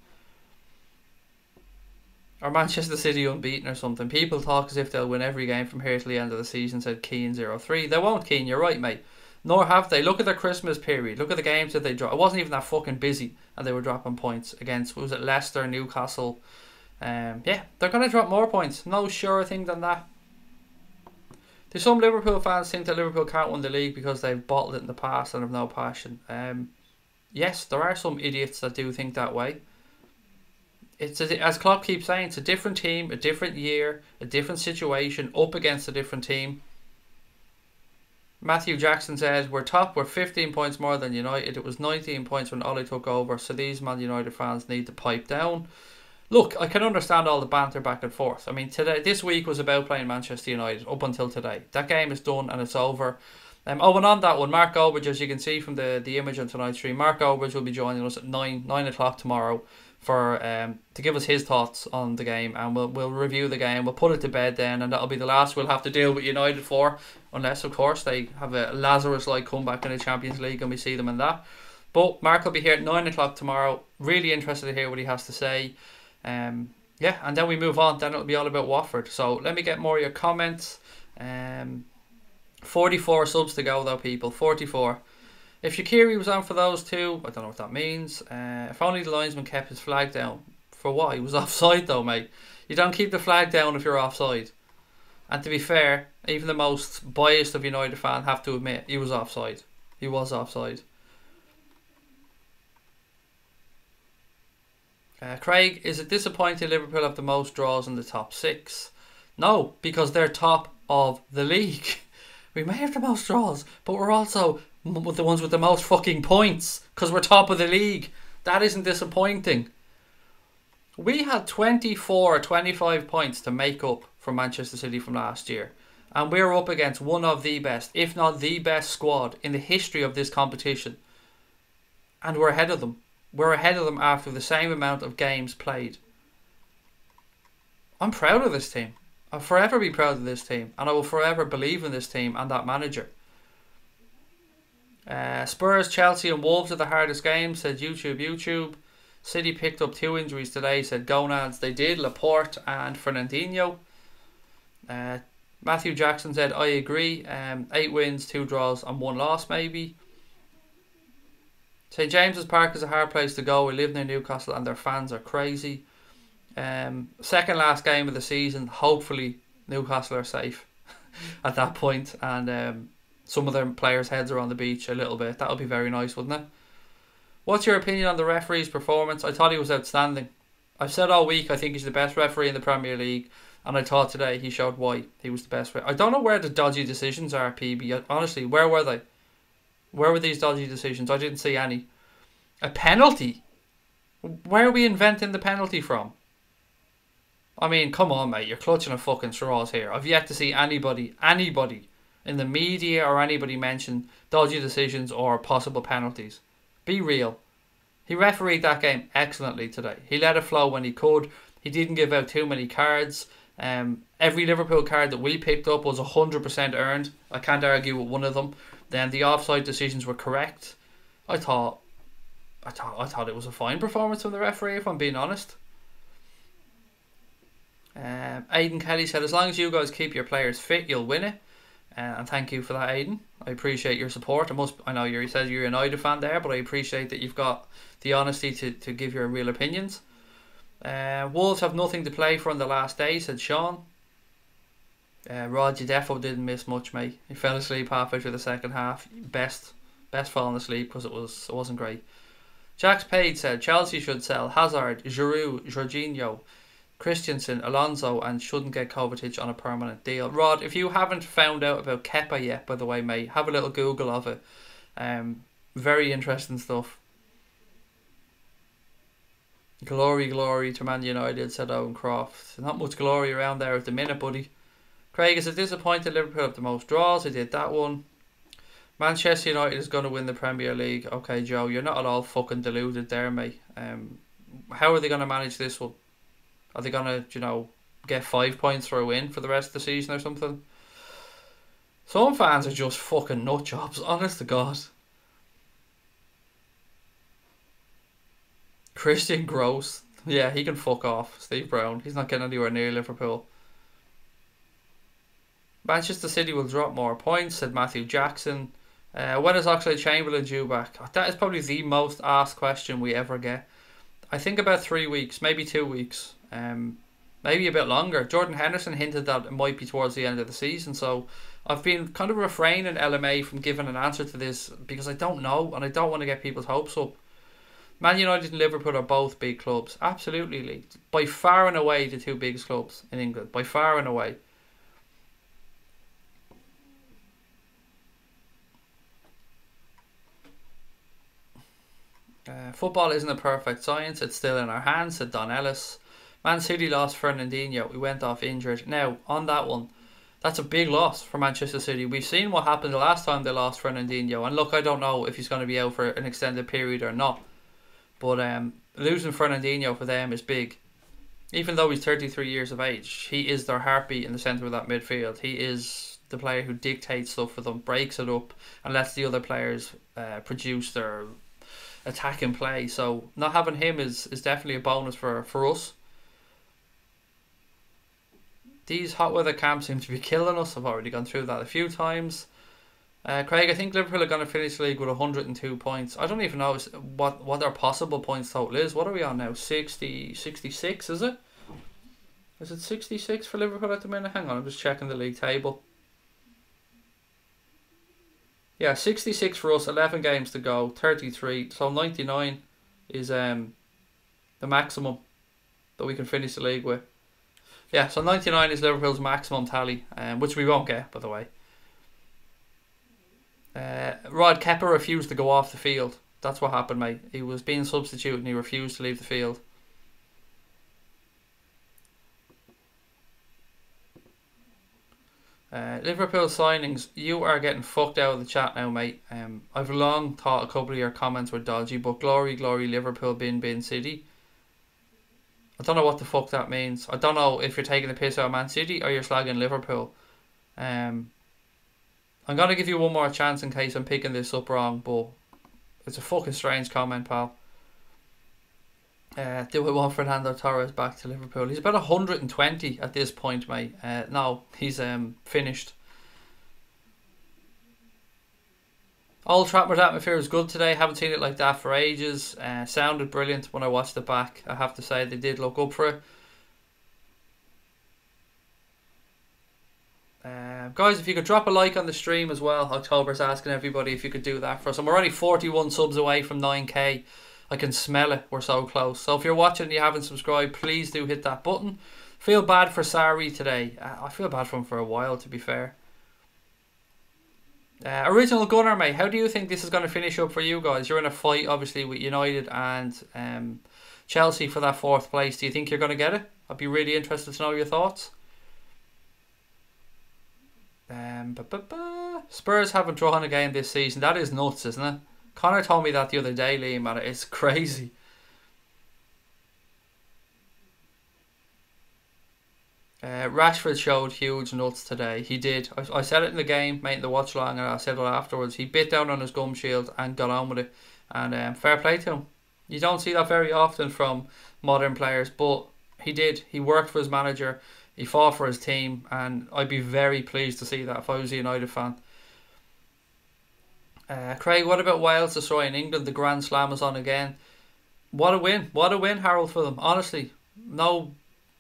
Or Manchester City unbeaten or something. People talk as if they'll win every game from here to the end of the season, said Keane 03. They won't, Keane. You're right, mate. Nor have they. Look at their Christmas period. Look at the games that they dropped. It wasn't even that fucking busy, and they were dropping points against, was it Leicester, Newcastle? Yeah, they're going to drop more points. No surer thing than that. Do some Liverpool fans think that Liverpool can't win the league because they've bottled it in the past and have no passion? Yes, there are some idiots that do think that way. As Klopp keeps saying, it's a different team, a different year, a different situation, up against a different team. Matthew Jackson says, we're top, we're 15 points more than United. It was 19 points when Ole took over, so these Man United fans need to pipe down. Look, I can understand all the banter back and forth. I mean, this week was about playing Manchester United up until today. That game is done and it's over. And on that one, Mark Goldbridge, as you can see from the image on tonight's stream, Mark Goldbridge will be joining us at 9 o'clock tomorrow for to give us his thoughts on the game, and we'll review the game. We'll put it to bed then, and that'll be the last we'll have to deal with United for, unless of course they have a Lazarus-like comeback in the Champions League and we see them in that. But Mark will be here at 9 o'clock tomorrow. Really interested to hear what he has to say. Yeah, and then we move on. Then it'll be all about Watford. So let me get more of your comments. 44 subs to go though, people. 44. If Shaqiri was on for those two, I don't know what that means. If only the linesman kept his flag down. For what? He was offside though, mate. You don't keep the flag down if you're offside. And to be fair, even the most biased of United fans have to admit he was offside. He was offside. Craig, is it disappointing Liverpool have the most draws in the top 6? No, because they're top of the league. We may have the most draws, but we're also the ones with the most fucking points because we're top of the league. That isn't disappointing. We had 24 or 25 points to make up for Manchester City from last year. And we're up against one of the best, if not the best squad in the history of this competition. And we're ahead of them. We're ahead of them after the same amount of games played. I'm proud of this team. I'll forever be proud of this team. And I will forever believe in this team and that manager. Spurs, Chelsea and Wolves are the hardest games, said YouTube. City picked up 2 injuries today, said Gonads. They did, Laporte and Fernandinho. Matthew Jackson said, I agree. 8 wins, 2 draws and 1 loss maybe. St James's Park is a hard place to go. We live near Newcastle and their fans are crazy. Second last game of the season. Hopefully Newcastle are safe at that point. And some of their players' heads are on the beach a little bit. That would be very nice, wouldn't it? What's your opinion on the referee's performance? I thought he was outstanding. I've said all week I think he's the best referee in the Premier League. And I thought today he showed why he was the best referee. I don't know where the dodgy decisions are, PB. Honestly, where were they? Where were these dodgy decisions? I didn't see any. A penalty? Where are we inventing the penalty from? I mean, come on, mate. You're clutching at fucking straws here. I've yet to see anybody in the media or anybody mention dodgy decisions or possible penalties. Be real. He refereed that game excellently today. He let it flow when he could. He didn't give out too many cards. Every Liverpool card that we picked up was 100% earned. I can't argue with one of them. Then the offside decisions were correct. I thought it was a fine performance from the referee, if I'm being honest. Aidan Kelly said, as long as you guys keep your players fit, you'll win it. And thank you for that, Aidan. I appreciate your support. I know you said you're a United fan there, but I appreciate that you've got the honesty to give your real opinions. Wolves have nothing to play for in the last day, said Sean. Roger defo didn't miss much, mate. He fell asleep halfway through the second half. Best falling asleep because it wasn't great. Jax Page said Chelsea should sell Hazard, Giroud, Jorginho, Christensen, Alonso and shouldn't get Kovacic on a permanent deal. Rod, if you haven't found out about Kepa yet, by the way, mate, have a little Google of it. Very interesting stuff. Glory to Man United, said Owen Croft. Not much glory around there at the minute, buddy. Craig, is it disappointed Liverpool have the most draws? I did that one. Manchester United is going to win the Premier League. Okay, Joe, you're not at all fucking deluded there, mate. How are they going to manage this one? Are they going to, get 5 points for a win for the rest of the season or something? Some fans are just fucking nut jobs, honest to God. Christian Gross. Yeah, he can fuck off. Steve Brown. He's not getting anywhere near Liverpool. Manchester City will drop more points, said Matthew Jackson. When is Oxlade-Chamberlain due back? That is probably the most asked question we ever get. I think about 3 weeks, maybe 2 weeks. Maybe a bit longer. Jordan Henderson hinted that it might be towards the end of the season, so I've been kind of refraining LMA from giving an answer to this because I don't know and I don't want to get people's hopes up. Man United and Liverpool are both big clubs. Absolutely, Lee. By far and away the 2 biggest clubs in England. By far and away. Football isn't a perfect science. It's still in our hands, said Don Ellis. Man City lost Fernandinho. We went off injured. Now, on that one, that's a big loss for Manchester City. We've seen what happened the last time they lost Fernandinho. And look, I don't know if he's going to be out for an extended period or not. But losing Fernandinho for them is big. Even though he's 33 years of age, he is their heartbeat in the centre of that midfield. He is the player who dictates stuff for them, breaks it up, and lets the other players produce their attacking play. So not having him is definitely a bonus for us. These hot weather camps seem to be killing us. I've already gone through that a few times. Craig, I think Liverpool are going to finish the league with 102 points. I don't even know what their possible points total is. What are we on now? 66, is it? Is it 66 for Liverpool at the minute? Hang on, I'm just checking the league table. Yeah, 66 for us, 11 games to go, 33. So 99 is the maximum that we can finish the league with. Yeah, so 99 is Liverpool's maximum tally, which we won't get, by the way. Rod Kepper refused to go off the field. That's what happened, mate. He was being substituted and he refused to leave the field. Liverpool signings, you are getting fucked out of the chat now, mate. I've long thought a couple of your comments were dodgy, but glory, glory, Liverpool, bin City. I don't know what the fuck that means. I don't know if you're taking the piss out of Man City or you're slagging Liverpool. I'm going to give you one more chance in case I'm picking this up wrong, but it's a fucking strange comment, pal. Do we want Fernando Torres back to Liverpool? He's about 120 at this point, mate. No, he's finished. Old Trafford atmosphere was good today. Haven't seen it like that for ages. Sounded brilliant when I watched it back. I have to say they did look up for it. Guys, if you could drop a like on the stream as well. October's asking everybody if you could do that for us. And we're only 41 subs away from 9k. I can smell it. We're so close. So if you're watching and you haven't subscribed, please do hit that button. Feel bad for Sarri today. I feel bad for him for a while, to be fair. Original Gunner, mate. How do you think this is going to finish up for you guys? You're in a fight, obviously, with United and Chelsea for that 4th place. Do you think you're going to get it? I'd be really interested to know your thoughts. Spurs haven't drawn a game this season. That is nuts, isn't it? Connor told me that the other day, Liam, and it's crazy. Rashford showed huge nuts today. He did. I said it in the game, mate, in the watch long, and I said it afterwards. He bit down on his gum shield and got on with it. And fair play to him. You don't see that very often from modern players, but he did. He worked for his manager. He fought for his team, and I'd be very pleased to see that if I was a United fan. Craig, what about Wales destroying England? The Grand Slam is on again. What a win. What a win, Harold, for them. Honestly, no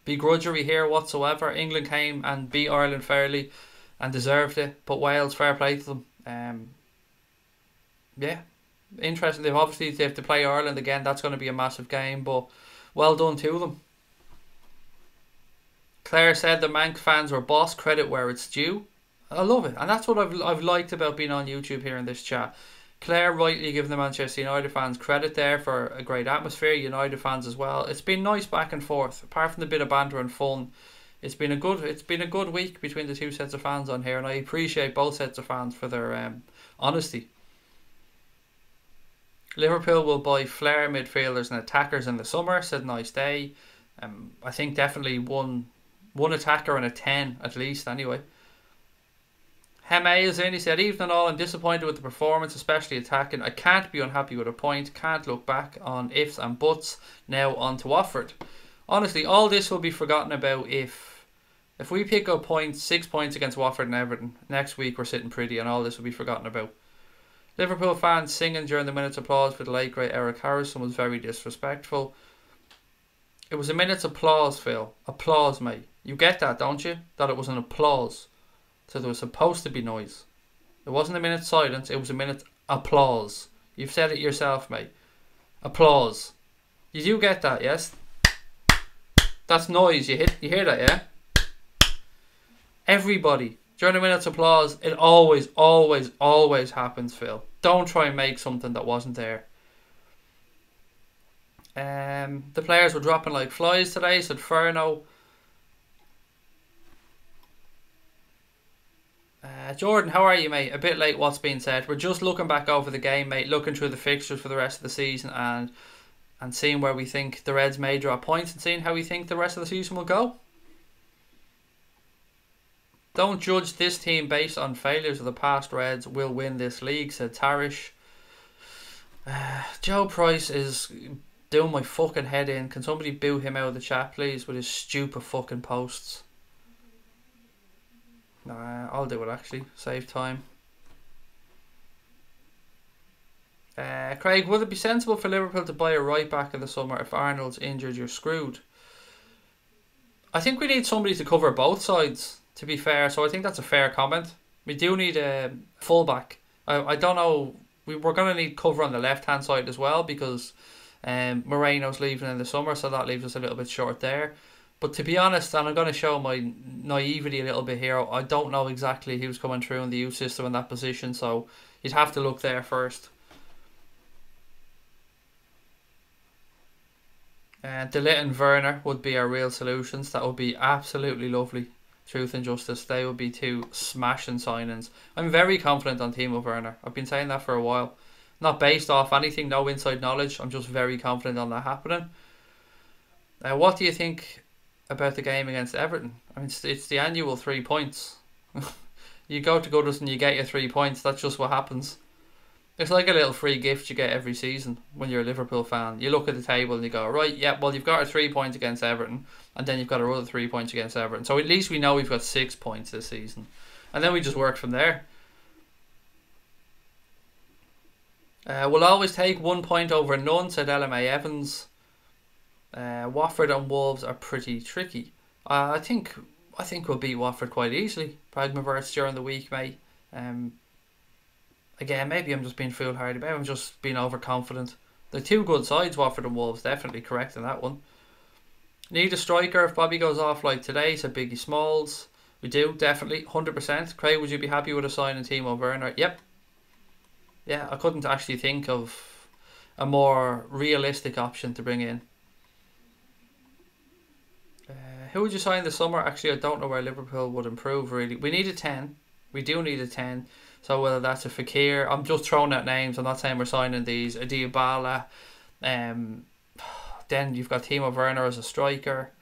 begrudgery here whatsoever. England came and beat Ireland fairly and deserved it. But Wales, fair play to them. Yeah, interesting. They have to play Ireland again. That's going to be a massive game, but well done to them. Claire said the Manx fans were boss. Credit where it's due. I love it, and that's what I've liked about being on YouTube here in this chat. Claire rightly giving the Manchester United fans credit there for a great atmosphere. United fans as well. It's been nice back and forth. Apart from the bit of banter and fun, it's been a good week between the two sets of fans on here, and I appreciate both sets of fans for their honesty. Liverpool will buy flair midfielders and attackers in the summer. Said nice day. I think definitely one attacker and a 10 at least anyway. Heme is in. He said, even all, I'm disappointed with the performance, especially attacking. I can't be unhappy with a point. Can't look back on ifs and buts. Now on to Watford. Honestly, all this will be forgotten about if we pick up 6 points against Watford and Everton. Next week we're sitting pretty and all this will be forgotten about. Liverpool fans singing during the minute's applause for the late great Eric Harrison was very disrespectful. It was a minute's applause, Phil. Applause, mate. You get that, don't you? That it was an applause. So there was supposed to be noise. It wasn't a minute's silence, it was a minute's applause. You've said it yourself, mate. Applause. You do get that, yes? That's noise. You hear that, yeah? Everybody. During a minute's applause, it always happens, Phil. Don't try and make something that wasn't there. The players were dropping like flies today, said Ferno. Jordan, how are you, mate? A bit late, what's being said. We're just looking back over the game, mate. Looking through the fixtures for the rest of the season and seeing where we think the Reds may drop points and seeing how we think the rest of the season will go. Don't judge this team based on failures of the past. Reds will win this league, said Tarish. Joe Price is doing my fucking head in. Can somebody boo him out of the chat, please, with his stupid fucking posts? Nah, I'll do it actually. Save time. Craig, would it be sensible for Liverpool to buy a right back in the summer? If Arnold's injured, you're screwed. I think we need somebody to cover both sides, to be fair. So I think that's a fair comment. We do need a fullback. I don't know. We're going to need cover on the left-hand side as well because Moreno's leaving in the summer, so that leaves us a little bit short there. But to be honest, and I'm going to show my naivety a little bit here, I don't know exactly who's coming through in the youth system in that position. So You'd have to look there first. De Ligt and Werner would be our real solutions. That would be absolutely lovely. Truth and justice. They would be two smashing signings. I'm very confident on Timo Werner. I've been saying that for a while. Not based off anything, no inside knowledge. I'm just very confident on that happening. What do you think about the game against Everton? I mean, it's the annual 3 points. You go to Goodison and you get your 3 points. That's just what happens. It's like a little free gift you get every season when you're a Liverpool fan. You look at the table and you go, right, yeah, well, you've got our 3 points against Everton, and then you've got our other 3 points against Everton. So at least we know we've got 6 points this season. And then we just work from there. We'll always take 1 point over none, said LMA Evans. Watford and Wolves are pretty tricky. I think we'll beat Watford quite easily. Pragmaverse during the week, mate. Again, maybe I'm just being foolhardy. Maybe I'm just being overconfident. They're two good sides, Watford and Wolves. Definitely correct in that one. Need a striker if Bobby goes off like today, said Biggie Smalls. We do, definitely, 100%. Craig, would you be happy with a sign in Timo Werner? Yep. Yeah, I couldn't actually think of a more realistic option to bring in. Who would you sign this summer? Actually, I don't know where Liverpool would improve, really. We need a 10. We do need a 10. So whether that's a Fekir, I'm just throwing out names. I'm not saying we're signing these. A Dybala. Then you've got Timo Werner as a striker.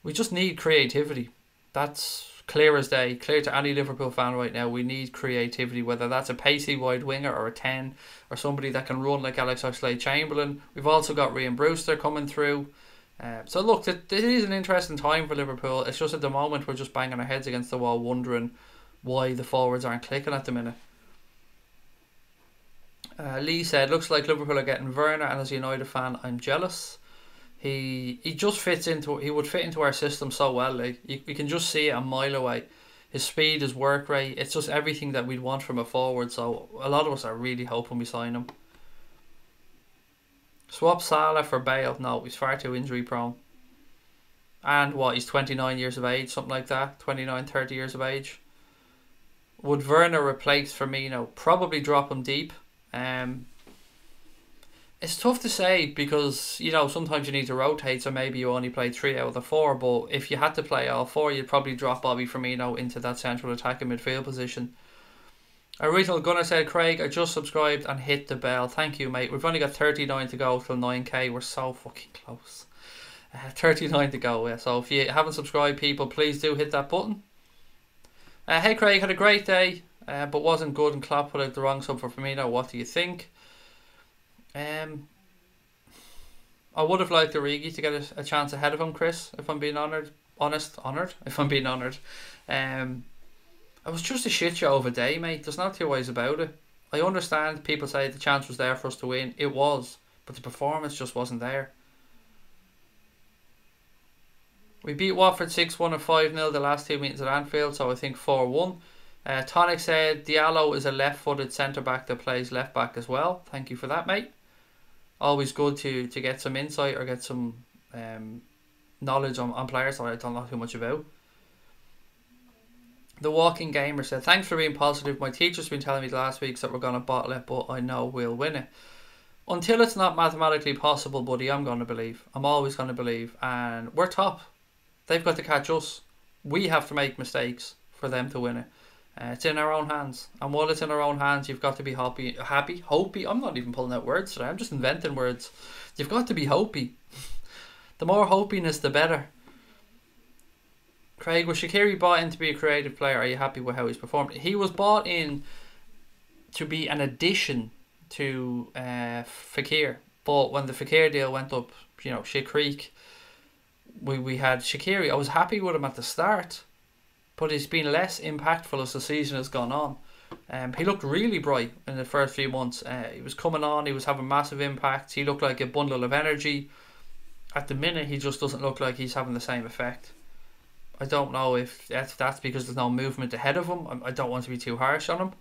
We just need creativity. That's clear as day. Clear to any Liverpool fan right now. We need creativity. Whether that's a pacey wide winger or a 10. Or somebody that can run like Alex Oxlade-Chamberlain. We've also got Ryan Brewster coming through. So look, it is an interesting time for Liverpool. It's just at the moment we're just banging our heads against the wall wondering why the forwards aren't clicking at the minute. Lee said, looks like Liverpool are getting Werner, and as a United fan, I'm jealous. He just fits into, he would fit into our system so well. Like you can just see it a mile away. His speed, his work rate, it's just everything that we'd want from a forward. So a lot of us are really hoping we sign him. Swap Salah for Bale. No, he's far too injury prone. And what, he's 29 years of age, something like that. 29, 30 years of age. Would Werner replace Firmino? Probably drop him deep. It's tough to say because, you know, sometimes you need to rotate, so maybe you only play 3 out of the 4. But if you had to play all 4, you'd probably drop Bobby Firmino into that central attacking midfield position. Original Gunner said, Craig, I just subscribed and hit the bell. Thank you, mate. We've only got 39 to go till 9k. We're so fucking close. 39 to go, yeah. So if you haven't subscribed, people, please do hit that button. Hey Craig, had a great day, but wasn't good and Klopp put out the wrong sub for Firmino. What do you think? I would have liked Origi to get a chance ahead of him, Chris, if I'm being honoured. If I'm being honoured. It was just a shit show of a day, mate. There's no two ways about it. I understand people say the chance was there for us to win. It was, but the performance just wasn't there. We beat Watford 6-1 and 5-0 the last 2 meetings at Anfield, so I think 4-1. Tonic said Diallo is a left-footed centre-back that plays left-back as well. Thank you for that, mate. Always good to get some insight or get some knowledge on players that I don't know too much about. The Walking Gamer said, thanks for being positive. My teacher's been telling me the last weeks that we're going to bottle it, but I know we'll win it. Until it's not mathematically possible, buddy, I'm going to believe. I'm always going to believe. And we're top. They've got to catch us. We have to make mistakes for them to win it. It's in our own hands. And while it's in our own hands, you've got to be happy. I'm not even pulling out words today. I'm just inventing words. You've got to be hopey. The more hopiness, the better. Craig, was Shaqiri bought in to be a creative player? Are you happy with how he's performed? He was bought in to be an addition to Fekir. But when the Fekir deal went up, you know, shit creek, we had Shaqiri. I was happy with him at the start, but he's been less impactful as the season has gone on. He looked really bright in the first few months. He was coming on, he was having massive impacts. He looked like a bundle of energy. At the minute, he just doesn't look like he's having the same effect. I don't know if that's because there's no movement ahead of him. I don't want to be too harsh on him.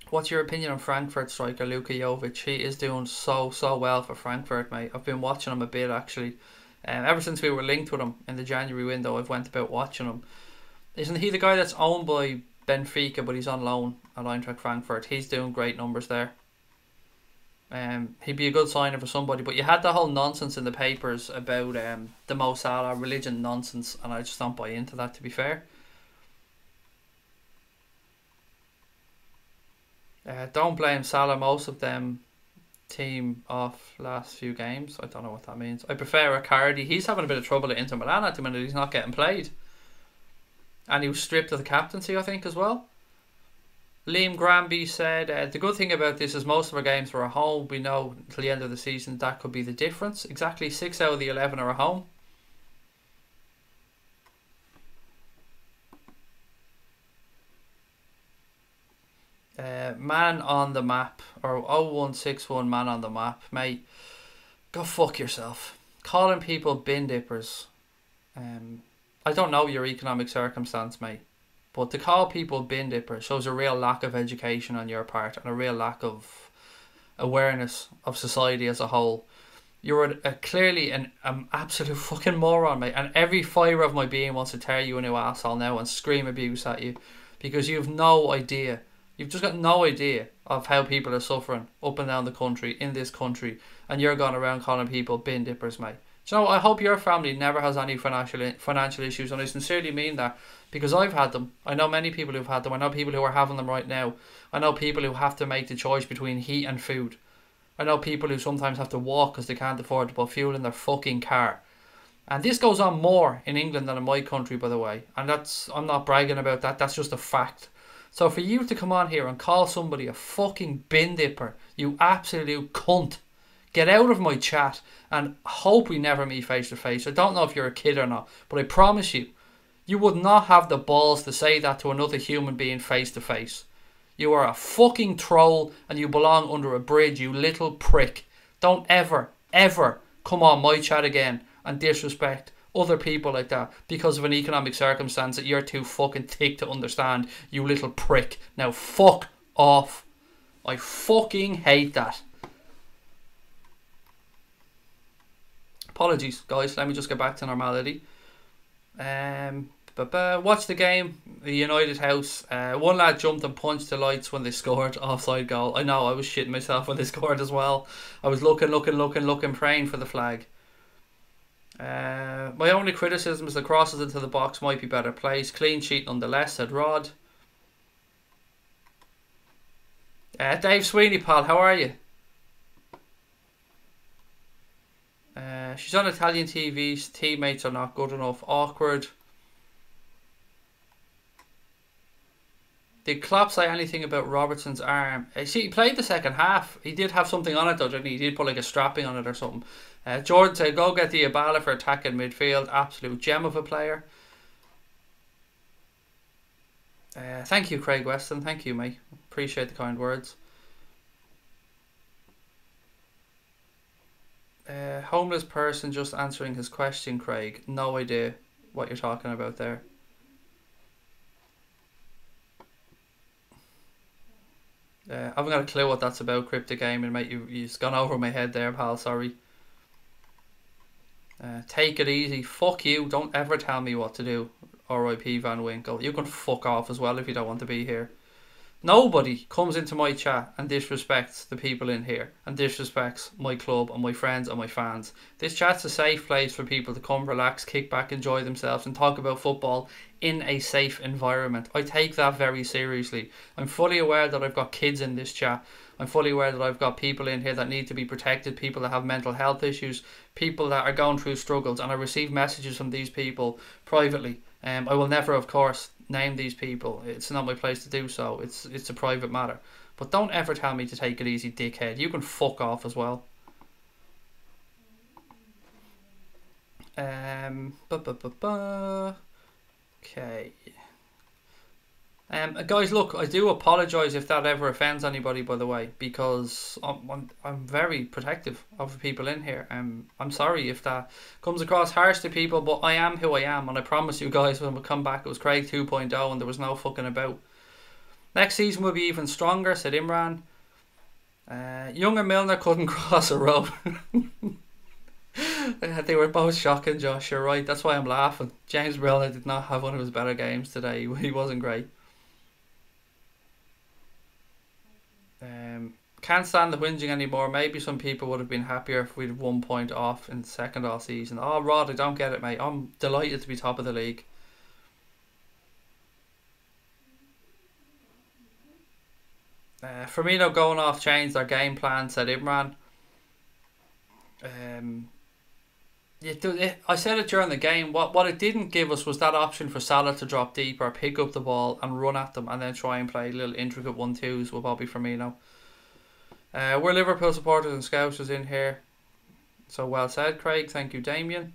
What's your opinion on Frankfurt striker Luka Jovic? He is doing so well for Frankfurt, mate. I've been watching him a bit, actually. Ever since we were linked with him in the January window, I've went about watching him. Isn't he the guy that's owned by Benfica, but he's on loan at Eintracht Frankfurt. He's doing great numbers there. He'd be a good signer for somebody. But you had the whole nonsense in the papers about the Mo Salah religion nonsense, and I just don't buy into that, to be fair. Don't blame Salah. Most of them team off last few games. I don't know what that means. I prefer Icardi. He's having a bit of trouble at Inter Milan at the minute. He's not getting played. And he was stripped of the captaincy, I think, as well. Liam Granby said, the good thing about this is most of our games were at home. We know until the end of the season that could be the difference. Exactly 6 out of the 11 are at home. Man on the map, or 0161 man on the map, mate. Go fuck yourself. Calling people bin dippers. I don't know your economic circumstance, mate, but to call people bin dippers shows a real lack of education on your part and a real lack of awareness of society as a whole. You're clearly an absolute fucking moron, mate, and every fibre of my being wants to tear you a new asshole now and scream abuse at you because you've no idea. You've just got no idea of how people are suffering up and down the country, in this country, and you're going around calling people bin dippers, mate. So I hope your family never has any financial issues, and I sincerely mean that, because I've had them. I know many people who've had them. I know people who are having them right now. I know people who have to make the choice between heat and food. I know people who sometimes have to walk because they can't afford to put fuel in their fucking car. And this goes on more in England than in my country, by the way. And I'm not bragging about that. That's just a fact. So for you to come on here and call somebody a fucking bin dipper, you absolute cunt, get out of my chat and hope we never meet face to face. I don't know if you're a kid or not, but I promise you, you would not have the balls to say that to another human being face to face. You are a fucking troll and you belong under a bridge, you little prick. Don't ever, ever come on my chat again and disrespect other people like that because of an economic circumstance that you're too fucking thick to understand, you little prick. Now fuck off. I fucking hate that. Apologies, guys. Let me just get back to normality. Watch the game. The United house. One lad jumped and punched the lights when they scored. Offside goal. I know, I was shitting myself when they scored as well. I was looking, praying for the flag. My only criticism is the crosses into the box might be better placed. Clean sheet nonetheless, said Rod. Dave Sweeney, pal, how are you? She's on Italian TVs. Teammates are not good enough. Awkward. Did Klopp say anything about Robertson's arm? See, he played the second half. He did have something on it though, didn't he? He did put like a strapping on it or something. Jordan said, go get the Abala for attacking midfield. Absolute gem of a player. Thank you, Craig Weston. Thank you, mate. Appreciate the kind words. Homeless person just answering his question, Craig. No idea what you're talking about there. I haven't got a clue what that's about, Cryptic Gaming, mate. You've gone over my head there, pal. Sorry. Take it easy. Fuck you. Don't ever tell me what to do. R.I.P. Van Winkle. You can fuck off as well if you don't want to be here. Nobody comes into my chat and disrespects the people in here and disrespects my club and my friends and my fans. This chat's a safe place for people to come, relax, kick back, enjoy themselves and talk about football in a safe environment. I take that very seriously. I'm fully aware that I've got kids in this chat. I'm fully aware that I've got people in here that need to be protected, people that have mental health issues, people that are going through struggles, and I receive messages from these people privately. I will never, of course, name these people. It's not my place to do so. It's a private matter. But don't ever tell me to take it easy, dickhead. You can fuck off as well. Okay. Guys, look, I do apologise if that ever offends anybody, by the way, because I'm very protective of people in here. I'm sorry if that comes across harsh to people, but I am who I am, and I promise you guys when we come back it was Craig 2.0 and there was no fucking about. Next season will be even stronger, said Imran. Young and Milner couldn't cross a road. They were both shocking, Josh, you're right, that's why I'm laughing. James Milner did not have one of his better games today. He wasn't great. Can't stand the whinging anymore. Maybe some people would have been happier if we'd 1 point off in second all season. Oh, Rod, I don't get it, mate. I'm delighted to be top of the league. Firmino going off changed their game plan, said Imran. I said it during the game. What it didn't give us was that option for Salah to drop deep or pick up the ball and run at them and then try and play little intricate 1-2s with Bobby Firmino. We're Liverpool supporters and Scousers in here. So well said, Craig. Thank you, Damien.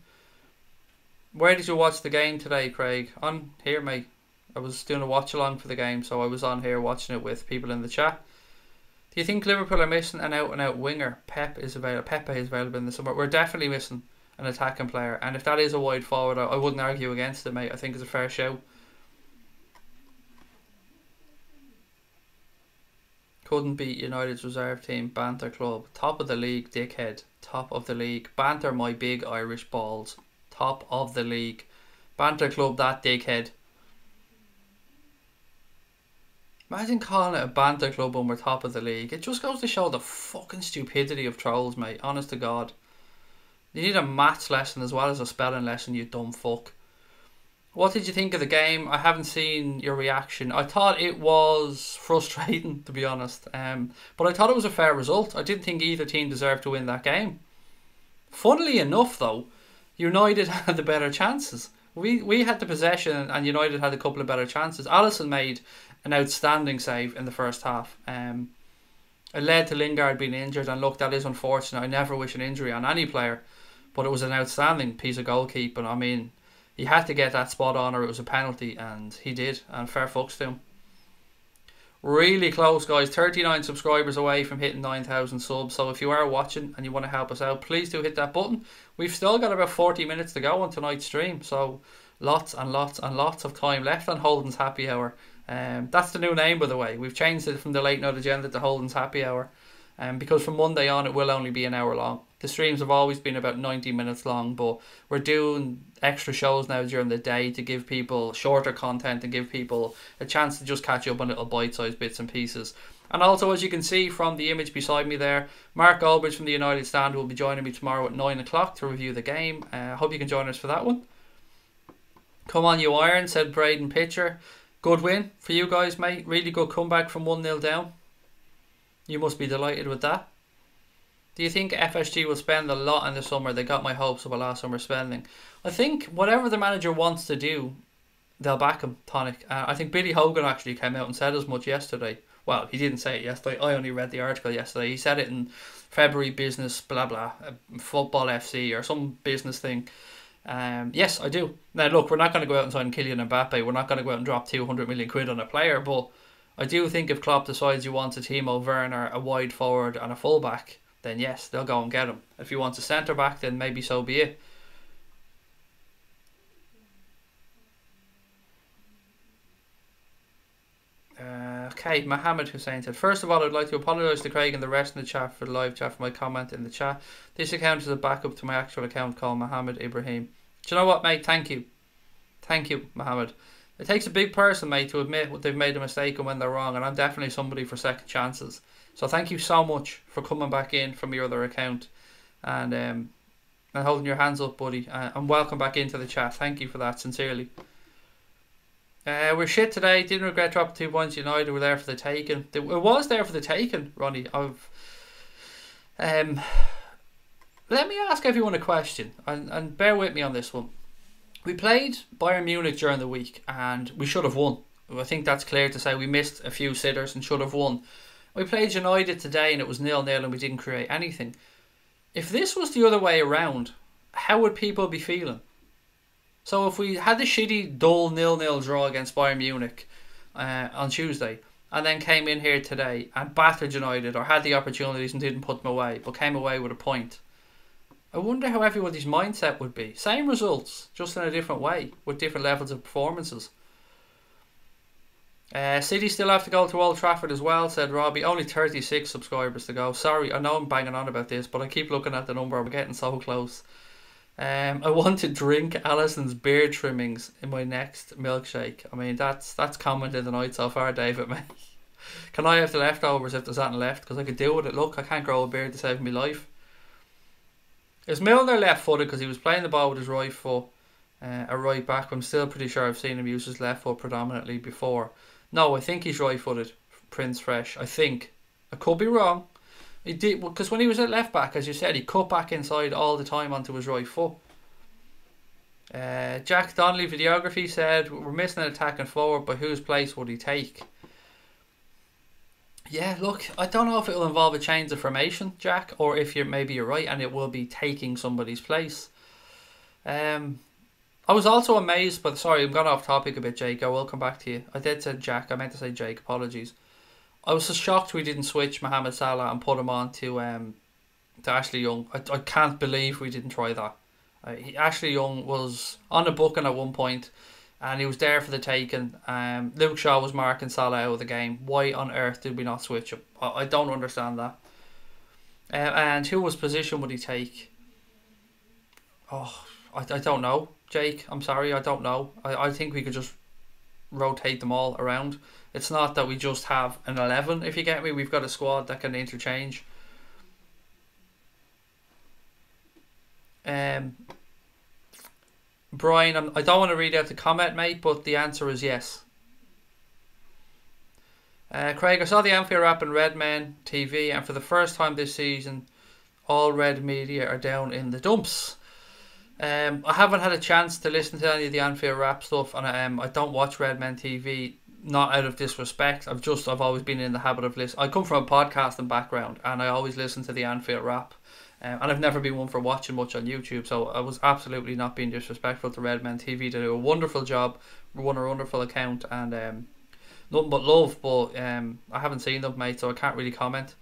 Where did you watch the game today, Craig? On here, mate. I was doing a watch along for the game, so I was on here watching it with people in the chat. Do you think Liverpool are missing an out-and-out winger? Pepe is available in the summer. We're definitely missing an attacking player, and if that is a wide forward, I wouldn't argue against it, mate. I think it's a fair show. Couldn't beat United's reserve team. Banter club. Top of the league, dickhead. Top of the league. Banter my big Irish balls. Top of the league. Banter club, that dickhead. Imagine calling it a banter club when we're top of the league. It just goes to show the fucking stupidity of trolls, mate. Honest to God. You need a maths lesson as well as a spelling lesson, you dumb fuck. What did you think of the game? I haven't seen your reaction. I thought it was frustrating, to be honest. But I thought it was a fair result. I didn't think either team deserved to win that game. Funnily enough, though, United had the better chances. We had the possession and United had a couple of better chances. Alisson made an outstanding save in the first half. It led to Lingard being injured, and look, that is unfortunate. I never wish an injury on any player, but it was an outstanding piece of goalkeeping. I mean, he had to get that spot on or it was a penalty, and he did, and fair fucks to him. Really close, guys. 39 subscribers away from hitting 9,000 subs, so if you are watching and you want to help us out, please do hit that button. We've still got about 40 minutes to go on tonight's stream, so lots and lots and lots of time left on Holden's Happy Hour. That's the new name, by the way. We've changed it from the Late Night Agenda to Holden's Happy Hour, because from Monday on it will only be an hour long. The streams have always been about 90 minutes long, but we're doing extra shows now during the day to give people shorter content and give people a chance to just catch up on little bite-sized bits and pieces. And also, as you can see from the image beside me there, Mark Goldbridge from the United Stand will be joining me tomorrow at 9 o'clock to review the game. I hope you can join us for that one. Come on, you Iron, said Braden Pitcher. Good win for you guys, mate. Really good comeback from 1-0 down. You must be delighted with that. Do you think FSG will spend a lot in the summer? They got my hopes of a last summer spending. I think whatever the manager wants to do, they'll back him, Tonic. I think Billy Hogan actually came out and said as much yesterday. Well, he didn't say it yesterday. I only read the article yesterday. He said it in February business, blah, blah, Football FC or some business thing. Yes, I do. Now, look, we're not going to go out and sign Kylian Mbappe. We're not going to go out and drop 200 million quid on a player. But I do think if Klopp decides he wants a Timo Werner, a wide forward and a fullback, then yes, they'll go and get him. If he wants a centre back, then maybe so be it. Okay, Mohammed Hussein said, first of all, I'd like to apologise to Craig and the rest in the chat for the live chat for my comment in the chat. This account is a backup to my actual account called Mohammed Ibrahim. Do you know what, mate? Thank you. Thank you, Mohammed. It takes a big person, mate, to admit what they've made a mistake and when they're wrong, and I'm definitely somebody for second chances. So thank you so much for coming back in from your other account and holding your hands up, buddy. And welcome back into the chat. Thank you for that, sincerely. We're shit today. Didn't regret dropping 2 points. United were there for the taking. It was there for the taking, Ronnie. Let me ask everyone a question, and bear with me on this one. We played Bayern Munich during the week, and we should have won. I think that's clear to say. We missed a few sitters and should have won. We played United today, and it was 0-0, and we didn't create anything. If this was the other way around, how would people be feeling? So if we had the shitty, dull 0-0 draw against Bayern Munich on Tuesday, and then came in here today and battered United, or had the opportunities and didn't put them away, but came away with a point, I wonder how everybody's mindset would be. Same results, just in a different way, with different levels of performances. City still have to go to Old Trafford as well, said Robbie. Only 36 subscribers to go. Sorry, I know I'm banging on about this, but I keep looking at the number. We're getting so close. I want to drink Alison's beard trimmings in my next milkshake. I mean, that's comment of the night so far, David, mate. Can I have the leftovers if there's anything left? Because I could deal with it. Look, I can't grow a beard to save my life. Is Milner left-footed because he was playing the ball with his right foot, a right back? I'm still pretty sure I've seen him use his left foot predominantly before. No, I think he's right-footed, Prince Fresh. I think. I could be wrong. He did, because when he was at left back, as you said, he cut back inside all the time onto his right foot. Jack Donnelly videography said we're missing an attacking forward, but whose place would he take? Yeah, look, I don't know if it will involve a change of formation, Jack, or if maybe you're right and it will be taking somebody's place. I was also amazed, but sorry, I'm going off topic a bit, Jake. I will come back to you. I did say Jack. I meant to say Jake. Apologies. I was so shocked we didn't switch Mohamed Salah and put him on to Ashley Young. I can't believe we didn't try that. Ashley Young was on the booking at one point, and he was there for the taking. Luke Shaw was marking Salah out of the game. Why on earth did we not switch him? I don't understand that. And who was position would he take? Oh, I don't know, Jake. I'm sorry, I don't know. I think we could just rotate them all around. It's not that we just have an 11, if you get me. We've got a squad that can interchange. Brian, I don't want to read out the comment, mate, but the answer is yes. Craig, I saw the Anfield Wrap and Redmen TV, and for the first time this season, all Red media are down in the dumps. I haven't had a chance to listen to any of the Anfield Wrap stuff, and I don't watch Redmen TV, not out of disrespect. I've always been in the habit of listening. I come from a podcasting background, and I always listen to the Anfield Wrap. And I've never been one for watching much on YouTube, so I was absolutely not being disrespectful to Redmen TV. They do a wonderful job, run a wonderful account, and nothing but love. But I haven't seen them, mate, so I can't really comment.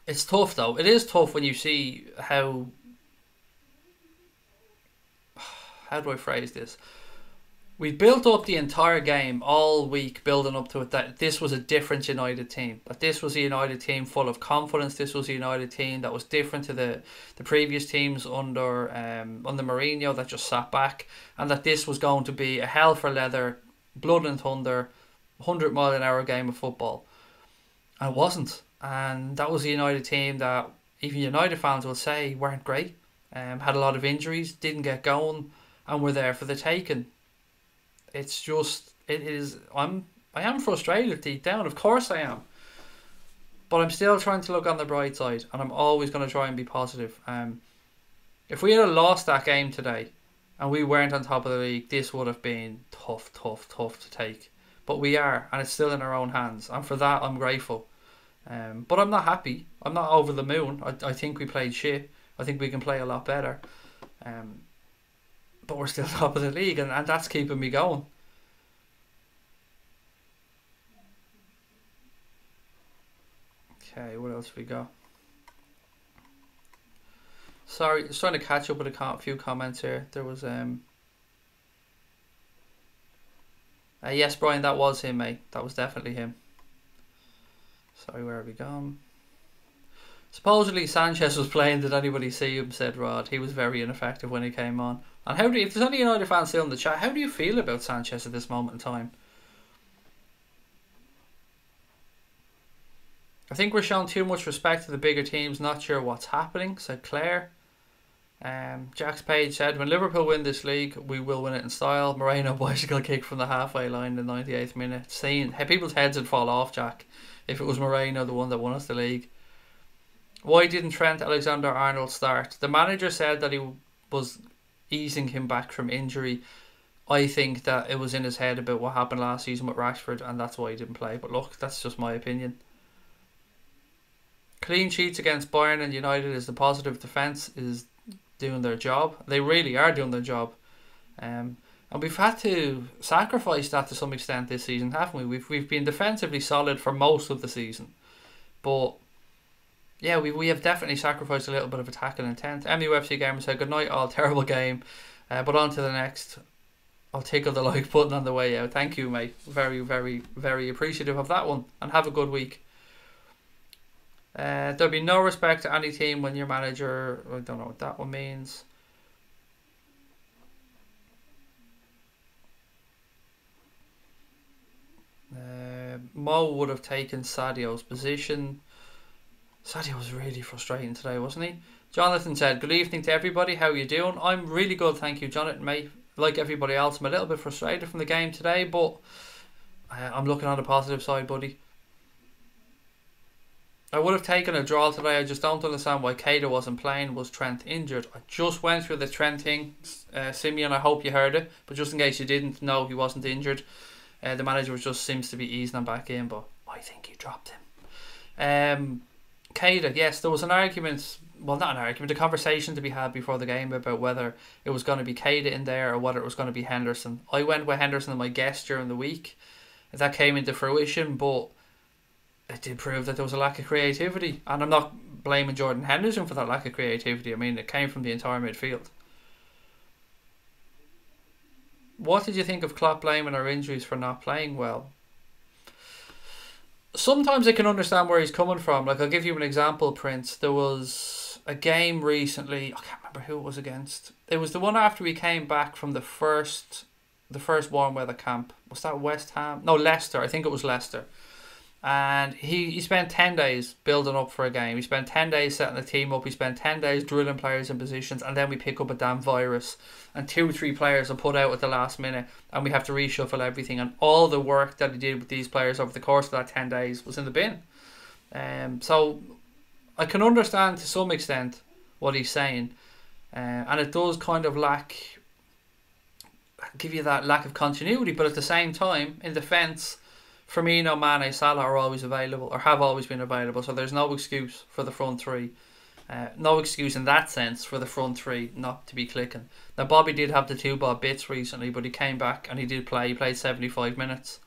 It's tough, though. It is tough when you see how do I phrase this? We built up the entire game all week, building up to it, that this was a different United team. That this was a United team full of confidence. This was a United team that was different to the previous teams under Mourinho that just sat back. And that this was going to be a hell for leather, blood and thunder, 100-mile-an-hour game of football. And it wasn't. And that was a United team that even United fans will say weren't great. Had a lot of injuries, didn't get going, and were there for the taking. It's just, I am frustrated deep down, of course I am. But I'm still trying to look on the bright side, and I'm always going to try and be positive. If we had lost that game today, and we weren't on top of the league, this would have been tough to take. But we are, and it's still in our own hands, and for that I'm grateful. But I'm not happy. I'm not over the moon. I think we played shit. I think we can play a lot better. But we're still top of the league, and that's keeping me going. Okay, what else have we got? Sorry, just trying to catch up with a few comments here. There was yes, Brian, that was him, mate. That was definitely him. Sorry, where have we gone? Supposedly Sanchez was playing. Did anybody see him? Said Rod. He was very ineffective when he came on. And if there's any United fans still in the chat, how do you feel about Sanchez at this moment in time? I think we're showing too much respect to the bigger teams. Not sure what's happening, said Claire. Jack's Page said, when Liverpool win this league, we will win it in style. Moreno bicycle kick from the halfway line in the 98th minute. Seeing people's heads would fall off, Jack, if it was Moreno the one that won us the league. Why didn't Trent Alexander-Arnold start? The manager said that he was easing him back from injury. I think that it was in his head about what happened last season with Rashford, and that's why he didn't play. But look, that's just my opinion. Clean sheets against Bayern and United is the positive. Defence is doing their job. They really are doing their job. And we've had to sacrifice that to some extent this season, haven't we? We've been defensively solid for most of the season. But yeah, we have definitely sacrificed a little bit of attacking intent. MUFC Gamer said, good night all, terrible game. But on to the next. I'll tickle the like button on the way out. Thank you, mate. Very, very, very appreciative of that one. And have a good week. There'll be no respect to any team when your manager... I don't know what that one means. Mo would have taken Sadio's position. Sadio was really frustrating today, wasn't he? Jonathan said, good evening to everybody. How are you doing? I'm really good, thank you, Jonathan, mate. Like everybody else, I'm a little bit frustrated from the game today, but I'm looking on the positive side, buddy. I would have taken a draw today. I just don't understand why Keita wasn't playing. Was Trent injured? I just went through the Trent thing, Simeon. I hope you heard it, but just in case you didn't, no, he wasn't injured. The manager just seems to be easing him back in, but I think he dropped him. Keita, yes, there was an argument. Well, not an argument, a conversation to be had before the game about whether it was going to be Keita in there or whether it was going to be Henderson. I went with Henderson in my guess during the week. That came into fruition, but it did prove that there was a lack of creativity. And I'm not blaming Jordan Henderson for that lack of creativity. I mean, it came from the entire midfield. What did you think of Klopp blaming our injuries for not playing well? Sometimes I can understand where he's coming from. Like, I'll give you an example, Prince. There was a game recently, I can't remember who it was against. It was the one after we came back from the first warm weather camp. Was that West Ham? No, Leicester. I think it was Leicester. And he spent 10 days building up for a game. He spent 10 days setting the team up. He spent 10 days drilling players in positions. And then we pick up a damn virus. And 2 or 3 players are put out at the last minute. And we have to reshuffle everything. And all the work that he did with these players over the course of that 10 days was in the bin. So I can understand to some extent what he's saying. And it does kind of give you that lack of continuity. But at the same time, in defence, Firmino, Mane, Salah are always available, or have always been available, so there's no excuse for the front three. No excuse in that sense for the front three not to be clicking. Now, Bobby did have the 2 bob bits recently, but he came back and he did play. He played 75 minutes.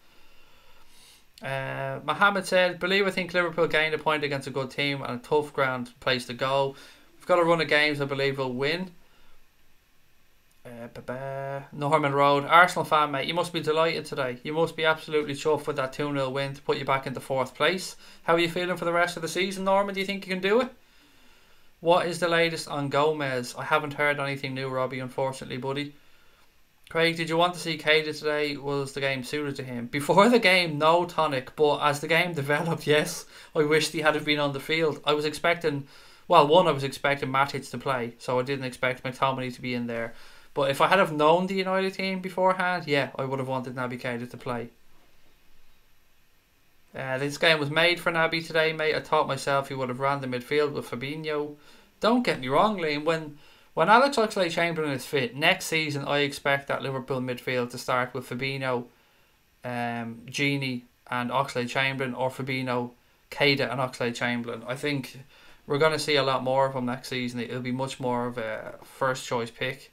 Mohammed said, I think Liverpool gained a point against a good team and a tough ground place to go. We've got a run of games I believe we'll win. Norman Road, Arsenal fan, mate, you must be delighted today. You must be absolutely chuffed with that 2-0 win to put you back into 4th place. How are you feeling for the rest of the season, Norman? Do you think you can do it? What is the latest on Gomez? I haven't heard anything new, Robbie, unfortunately, buddy. Craig, did you want to see Keita today? Was the game suited to him? Before the game, no, Tonic, but as the game developed, yes, I wished he had been on the field. I was expecting, I was expecting Matic to play, so I didn't expect McTominay to be in there. But if I had have known the United team beforehand, yeah, I would have wanted Naby Keita to play. This game was made for Naby today, mate. I thought myself he would have ran the midfield with Fabinho. Don't get me wrong, Liam. When Alex Oxlade-Chamberlain is fit, next season I expect that Liverpool midfield to start with Fabinho, Gini and Oxlade-Chamberlain, or Fabinho, Keita and Oxlade-Chamberlain. I think we're going to see a lot more of them next season. It'll be much more of a first choice pick.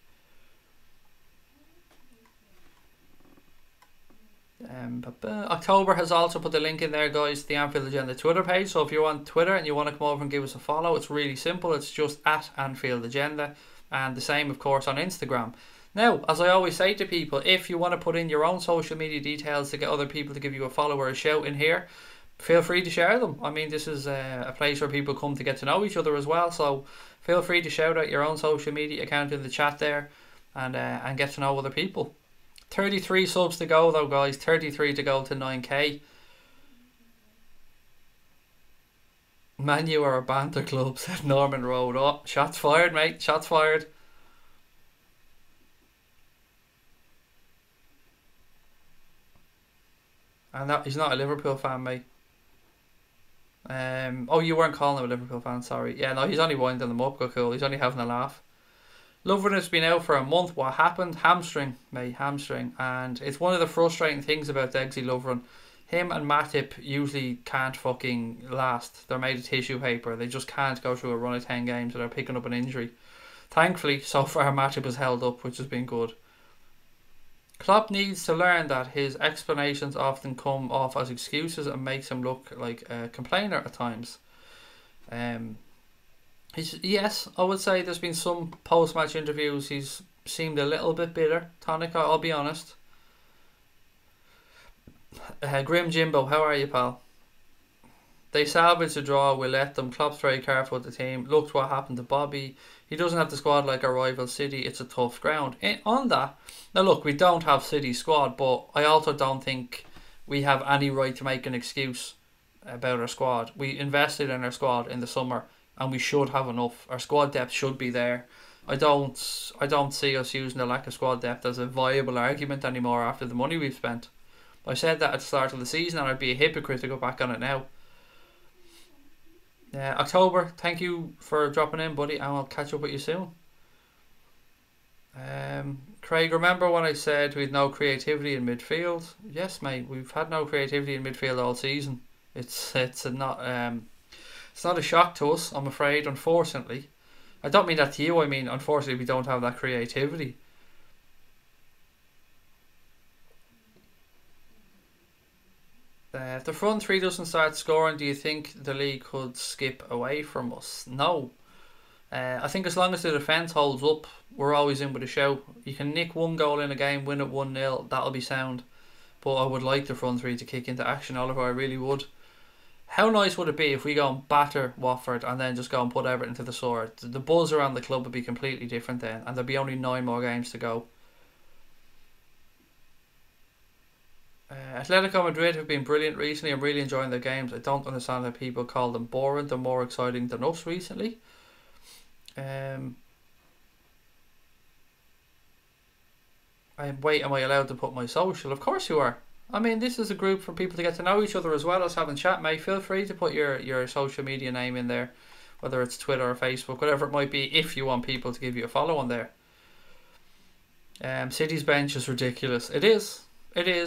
October has also put the link in there, guys, to the Anfield Agenda Twitter page. So if you're on Twitter and you want to come over and give us a follow, it's really simple. It's just at Anfield Agenda, and the same, of course, on Instagram. Now, as I always say to people, if you want to put in your own social media details to get other people to give you a follow or a shout in here, feel free to share them. I mean, this is a place where people come to get to know each other as well. So feel free to shout out your own social media account in the chat there, and get to know other people. 33 subs to go though, guys. 33 to go to 9k. Man, you are a banter club, said Norman Road. Oh, shots fired, mate. Shots fired. And that he's not a Liverpool fan, mate. Oh, you weren't calling him a Liverpool fan, sorry. Yeah, no, he's only winding them up. Go cool. He's only having a laugh. Lovren has been out for a month. What happened? Hamstring, mate, hamstring. And it's one of the frustrating things about Degsy Lovren. Him and Matip usually can't fucking last. They're made of tissue paper. They just can't go through a run of 10 games without picking up an injury. Thankfully, so far Matip has held up, which has been good. Klopp needs to learn that his explanations often come off as excuses and makes him look like a complainer at times. Yes, I would say there's been some post-match interviews he's seemed a little bit bitter. Tonic, I'll be honest. Grim Jimbo, how are you, pal? They salvaged a draw, we'll let them. Klopp's very careful with the team. Looked what happened to Bobby. He doesn't have the squad like our rival City. It's a tough ground. On that, now look, we don't have City's squad, but I also don't think we have any right to make an excuse about our squad. We invested in our squad in the summer, and we should have enough. Our squad depth should be there. I don't see us using the lack of squad depth as a viable argument anymore after the money we've spent. I said that at the start of the season, and I'd be a hypocrite to go back on it now. October, thank you for dropping in, buddy, and I'll catch up with you soon. Craig, remember when I said we had no creativity in midfield? Yes, mate, we've had no creativity in midfield all season. It's not a shock to us, I'm afraid, unfortunately. I don't mean that to you, I mean unfortunately we don't have that creativity. If the front three doesn't start scoring, do you think the league could skip away from us? No. I think as long as the defence holds up, we're always in with a shout. You can nick one goal in a game, win it 1-0, that'll be sound. But I would like the front three to kick into action, Oliver, I really would. How nice would it be if we go and batter Watford and then just go and put Everton to the sword? The buzz around the club would be completely different then, and there'd be only 9 more games to go. Atletico Madrid have been brilliant recently. I'm really enjoying their games. I don't understand how people call them boring. They're more exciting than us recently. Wait, am I allowed to put my social? Of course you are. I mean, this is a group for people to get to know each other as well as having chat, mate. Feel free to put your social media name in there, whether it's Twitter or Facebook, whatever it might be, if you want people to give you a follow on there. City's bench is ridiculous. It is,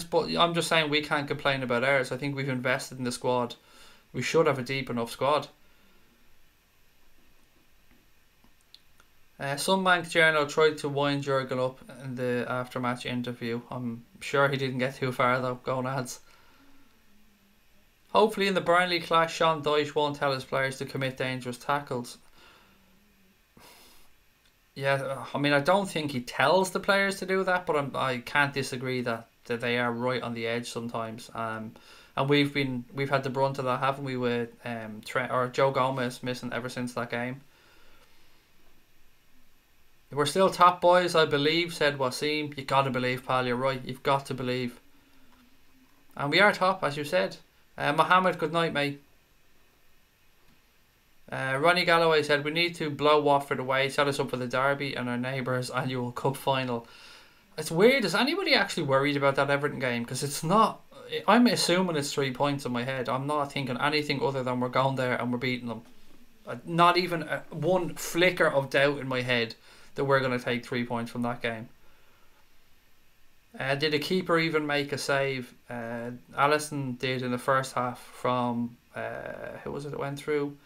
but I'm just saying we can't complain about ours. I think we've invested in the squad. We should have a deep enough squad. Sunbank Journal tried to wind Jurgen up in the after-match interview. I'm sure he didn't get too far though. Go Nads. Hopefully in the Burnley clash, Sean Dyche won't tell his players to commit dangerous tackles. Yeah, I mean, I don't think he tells the players to do that, but I can't disagree that they are right on the edge sometimes. And we've had the brunt of that, haven't we, with Joe Gomez missing ever since that game. We're still top boys, I believe, said Wasim. You got to believe, pal, you're right. You've got to believe. And we are top, as you said. Mohammed, good night, mate. Ronnie Galloway said, we need to blow Watford away, set us up for the derby and our neighbours' annual cup final. It's weird, is anybody actually worried about that Everton game? Because it's not, I'm assuming it's 3 points in my head. I'm not thinking anything other than we're going there and we're beating them. Not even one flicker of doubt in my head that we're going to take 3 points from that game. Did a keeper even make a save? Alisson did in the first half from who was it that went through?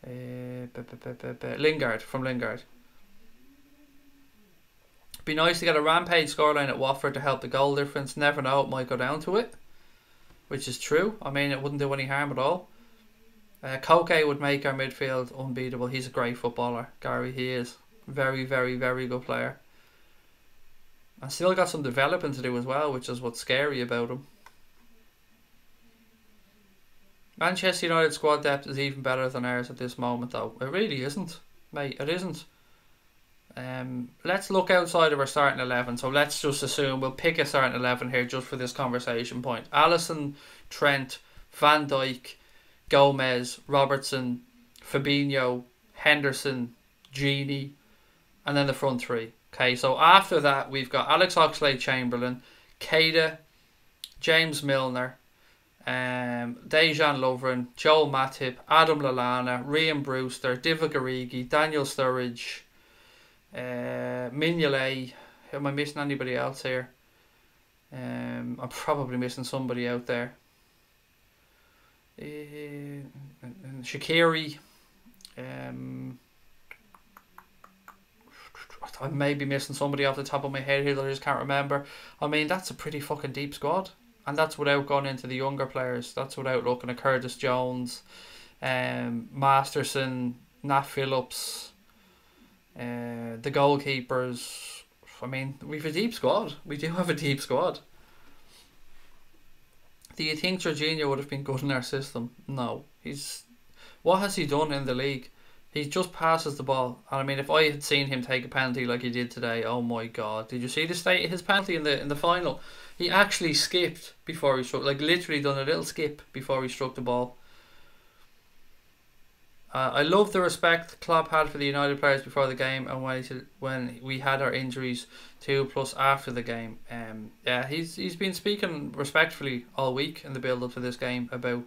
Lingard, from Lingard. Be nice to get a rampage scoreline at Watford to help the goal difference. Never know, it might go down to it, which is true. I mean, it wouldn't do any harm at all. Koke would make our midfield unbeatable. He's a great footballer, Gary. He is very, very, very good player. And still got some developing to do as well, which is what's scary about him. Manchester United squad depth is even better than ours at this moment, though. It really isn't, mate. It isn't. Let's look outside of our starting 11. So let's just assume we'll pick a starting 11 here just for this conversation point. Alisson, Trent, Van Dijk, Gomez, Robertson, Fabinho, Henderson, Gini, and then the front three. Okay, so after that we've got Alex Oxlade-Chamberlain, Keita, James Milner, Dejan Lovren, Joel Matip, Adam Lallana, Ryan Brewster, Divock Origi, Daniel Sturridge, Mignolet. Am I missing anybody else here? I'm probably missing somebody out there. Shaqiri. I may be missing somebody off the top of my head here that I just can't remember. I mean, that's a pretty fucking deep squad. And that's without going into the younger players. That's without looking at Curtis Jones, Masterson, Nat Phillips, the goalkeepers. I mean, we've a deep squad. We do have a deep squad. Do you think Jorginho would have been good in our system? No. What has he done in the league? He just passes the ball. And I mean, if I had seen him take a penalty like he did today, oh my god! Did you see the state of his penalty in the final? He actually skipped before he struck, like literally done a little skip before he struck the ball. I love the respect Klopp had for the United players before the game and when we had our injuries too, plus after the game. Yeah, he's been speaking respectfully all week in the build up to this game about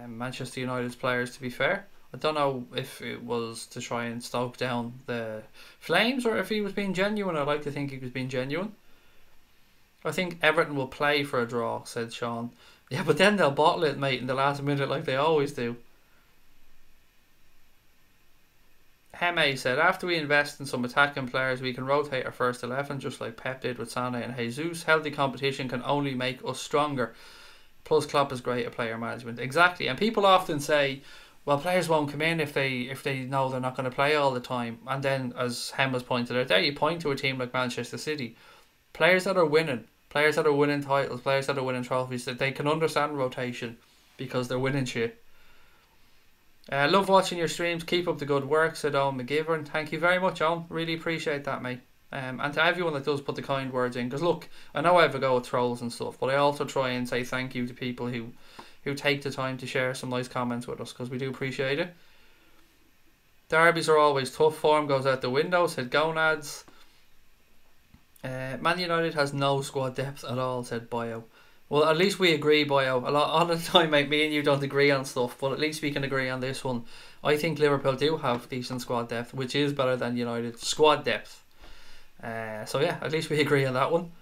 Manchester United's players. To be fair, I don't know if it was to try and stoke down the flames or if he was being genuine. I like to think he was being genuine. I think Everton will play for a draw, said Sean. Yeah, but then they'll bottle it, mate, in the last minute like they always do. Heme said, after we invest in some attacking players, we can rotate our first 11 just like Pep did with Sané and Jesus. Healthy competition can only make us stronger. Plus Klopp is great at player management. Exactly. And people often say, well, players won't come in if they know they're not going to play all the time. And then, as Hem has pointed out there, you point to a team like Manchester City. Players that are winning titles, players that are winning trophies, that they can understand rotation because they're winning shit. Love watching your streams. Keep up the good work, said Owen McGivern. Thank you very much, Owen. Really appreciate that, mate. And to everyone that does put the kind words in, because look, I know I have a go at trolls and stuff, but I also try and say thank you to people who take the time to share some nice comments with us, because we do appreciate it. Derbies are always tough. Form goes out the window, said Gonads. Man United has no squad depth at all, said Bio. Well, at least we agree, Bio. A lot of the time, mate, me and you don't agree on stuff, but at least we can agree on this one. I think Liverpool do have decent squad depth, which is better than United's squad depth. So yeah, at least we agree on that one.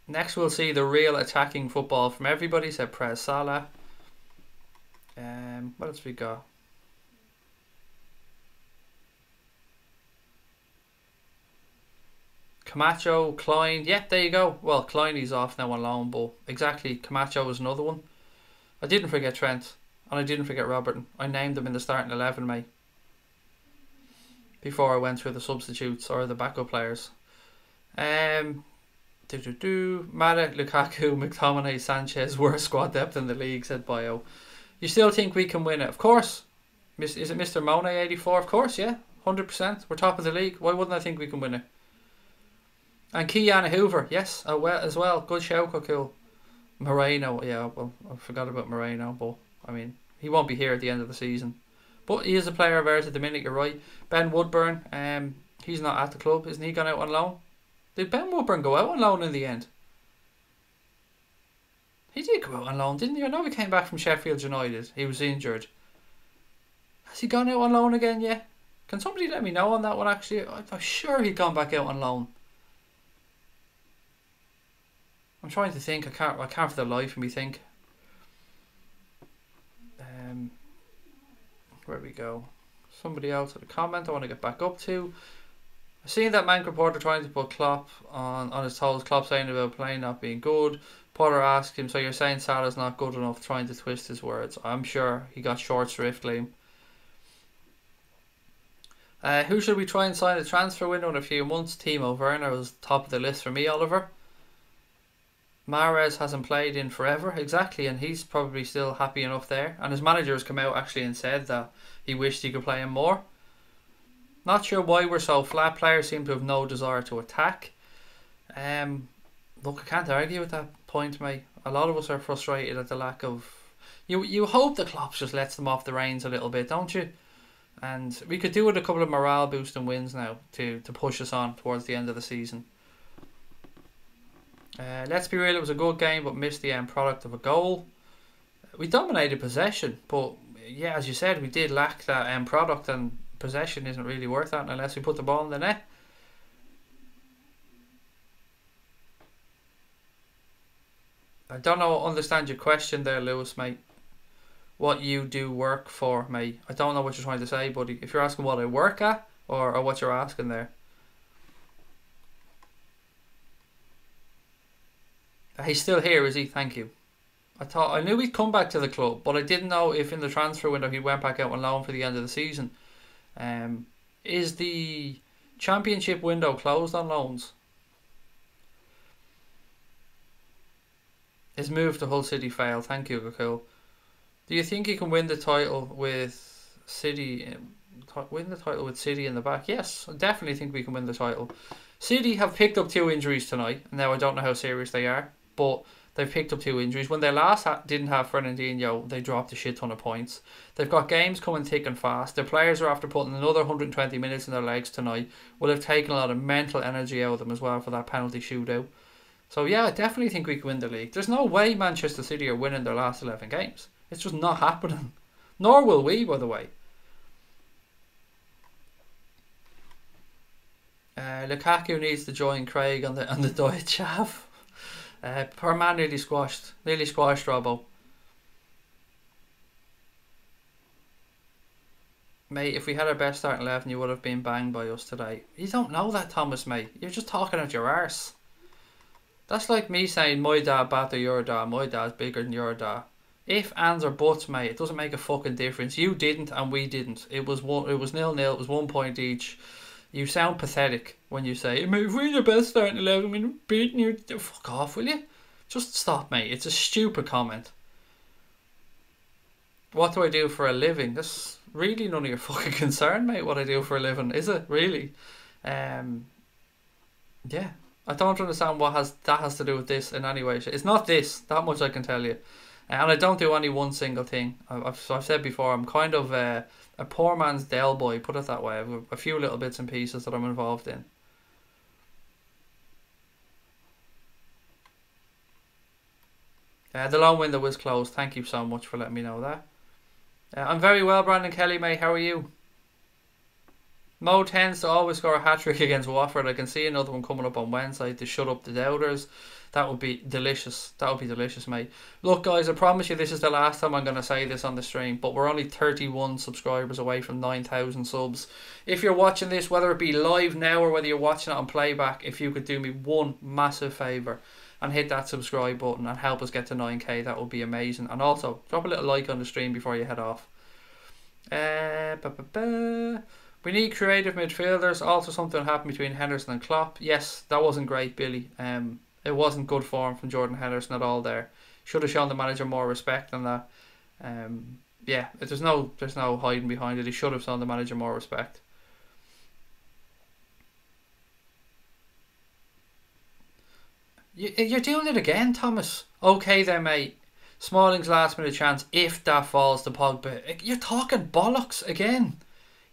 Next, we'll see the real attacking football from everybody, said Prez Salah. What else we got? Camacho, Klein. Yeah, there you go. Well, Kleiny's off now on loan, but exactly, Camacho was another one. I didn't forget Trent, and I didn't forget Robertson. I named them in the starting 11, mate, before I went through the substitutes or the backup players. Mata, Lukaku, McTominay, Sanchez, worst squad depth in the league, said Bio. You still think we can win it? Of course. Is it Mr. Monet 84? Of course, yeah. 100%. We're top of the league. Why wouldn't I think we can win it? And Keanu Hoover, yes, as well. Good shout, cool. Moreno, yeah, well, I forgot about Moreno, but I mean, he won't be here at the end of the season. But he is a player of ours at the minute, you're right. Ben Woodburn, he's not at the club, isn't he gone out on loan? Did Ben Woodburn go out on loan in the end? He did go out on loan, didn't he? I know he came back from Sheffield United. He was injured. Has he gone out on loan again yet? Can somebody let me know on that one, actually? I'm sure he'd gone back out on loan. I'm trying to think. I can't for the life of me think. Where we go? Somebody else had a comment I want to get back up to. I've seen that Mank reporter trying to put Klopp on his toes. Klopp saying about playing not being good. Porter asked him, so you're saying Salah's not good enough, trying to twist his words. I'm sure he got short shrift, Liam. Who should we try and sign a transfer window in a few months? Timo Werner was top of the list for me, Oliver. Mahrez hasn't played in forever, exactly, and he's probably still happy enough there. And his manager has come out actually and said that he wished he could play him more. Not sure why we're so flat. Players seem to have no desire to attack. Look, I can't argue with that point, mate. A lot of us are frustrated at the lack of... You hope the Klopp just lets them off the reins a little bit, don't you? And we could do with a couple of morale boosting wins now to push us on towards the end of the season. Let's be real, it was a good game but missed the end product of a goal. We dominated possession, but yeah, as you said, we did lack that end product, and possession isn't really worth that unless we put the ball in the net. I don't understand your question there, Lewis, mate. What you do work for, mate. I don't know what you're trying to say, buddy. If you're asking what I work at, or what you're asking there. He's still here, is he? Thank you. I knew he'd come back to the club, but I didn't know if in the transfer window he went back out on loan for the end of the season. Is the championship window closed on loans? His move to Hull City failed. Thank you, Gokul. Do you think you can win the title with City? Win the title with City in the back? Yes, I definitely think we can win the title. City have picked up 2 injuries tonight. Now, I don't know how serious they are, but they've picked up 2 injuries. When they last didn't have Fernandinho, they dropped a shit ton of points. They've got games coming thick and fast. Their players are after putting another 120 minutes in their legs tonight. Will have taken a lot of mental energy out of them as well for that penalty shootout. So yeah, I definitely think we can win the league. There's no way Manchester City are winning their last 11 games. It's just not happening. Nor will we, by the way. Lukaku needs to join Craig on the diet chav. Poor man nearly squashed Robbo. Mate, if we had our best starting 11, you would have been banged by us today. You don't know that, Thomas, mate. You're just talking out your arse. That's like me saying my dad better your dad, my dad's bigger than your dad. If, ands or buts, mate, it doesn't make a fucking difference. You didn't and we didn't. It was 0-0, it was 1 point each. You sound pathetic when you say, mate, if we're the best starting 11, we're beating you. Fuck off, will you? Just stop, mate. It's a stupid comment. What do I do for a living? That's really none of your fucking concern, mate, what I do for a living. Is it? Really? Yeah. I don't understand what that has to do with this in any way. It's not this. That much I can tell you. And I don't do any one single thing. I've said before, I'm kind of a poor man's Del boy, put it that way. I've a few little bits and pieces that I'm involved in. The long window was closed. Thank you so much for letting me know that. I'm very well, Brandon Kelly, mate. How are you? Mo tends to always score a hat-trick against Watford. I can see another one coming up on Wednesday to shut up the doubters. That would be delicious. That would be delicious, mate. Look, guys, I promise you this is the last time I'm going to say this on the stream, but we're only 31 subscribers away from 9,000 subs. If you're watching this, whether it be live now or whether you're watching it on playback, if you could do me one massive favour and hit that subscribe button and help us get to 9k, that would be amazing. And also, drop a little like on the stream before you head off. We need creative midfielders. Also, something happened between Henderson and Klopp. Yes, that wasn't great, Billy. It wasn't good form from Jordan Henderson at all there. Should have shown the manager more respect than that. Yeah, there's no hiding behind it. He should have shown the manager more respect. You're doing it again, Thomas. Okay then, mate. Smalling's last minute chance, if that falls to Pogba. You're talking bollocks again.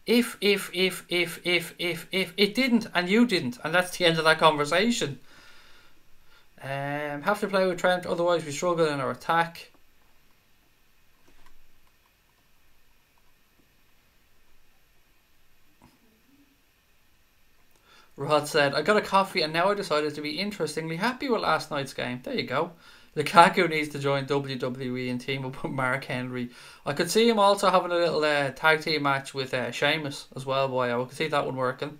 If it didn't and you didn't, and that's the end of that conversation. Have to play with Trent, otherwise we struggle in our attack. Rod said, I got a coffee and now I decided to be interestingly happy with last night's game. There you go. Lukaku needs to join WWE and team up with Mark Henry. I could see him also having a little tag team match with Sheamus as well, boy. I could see that one working.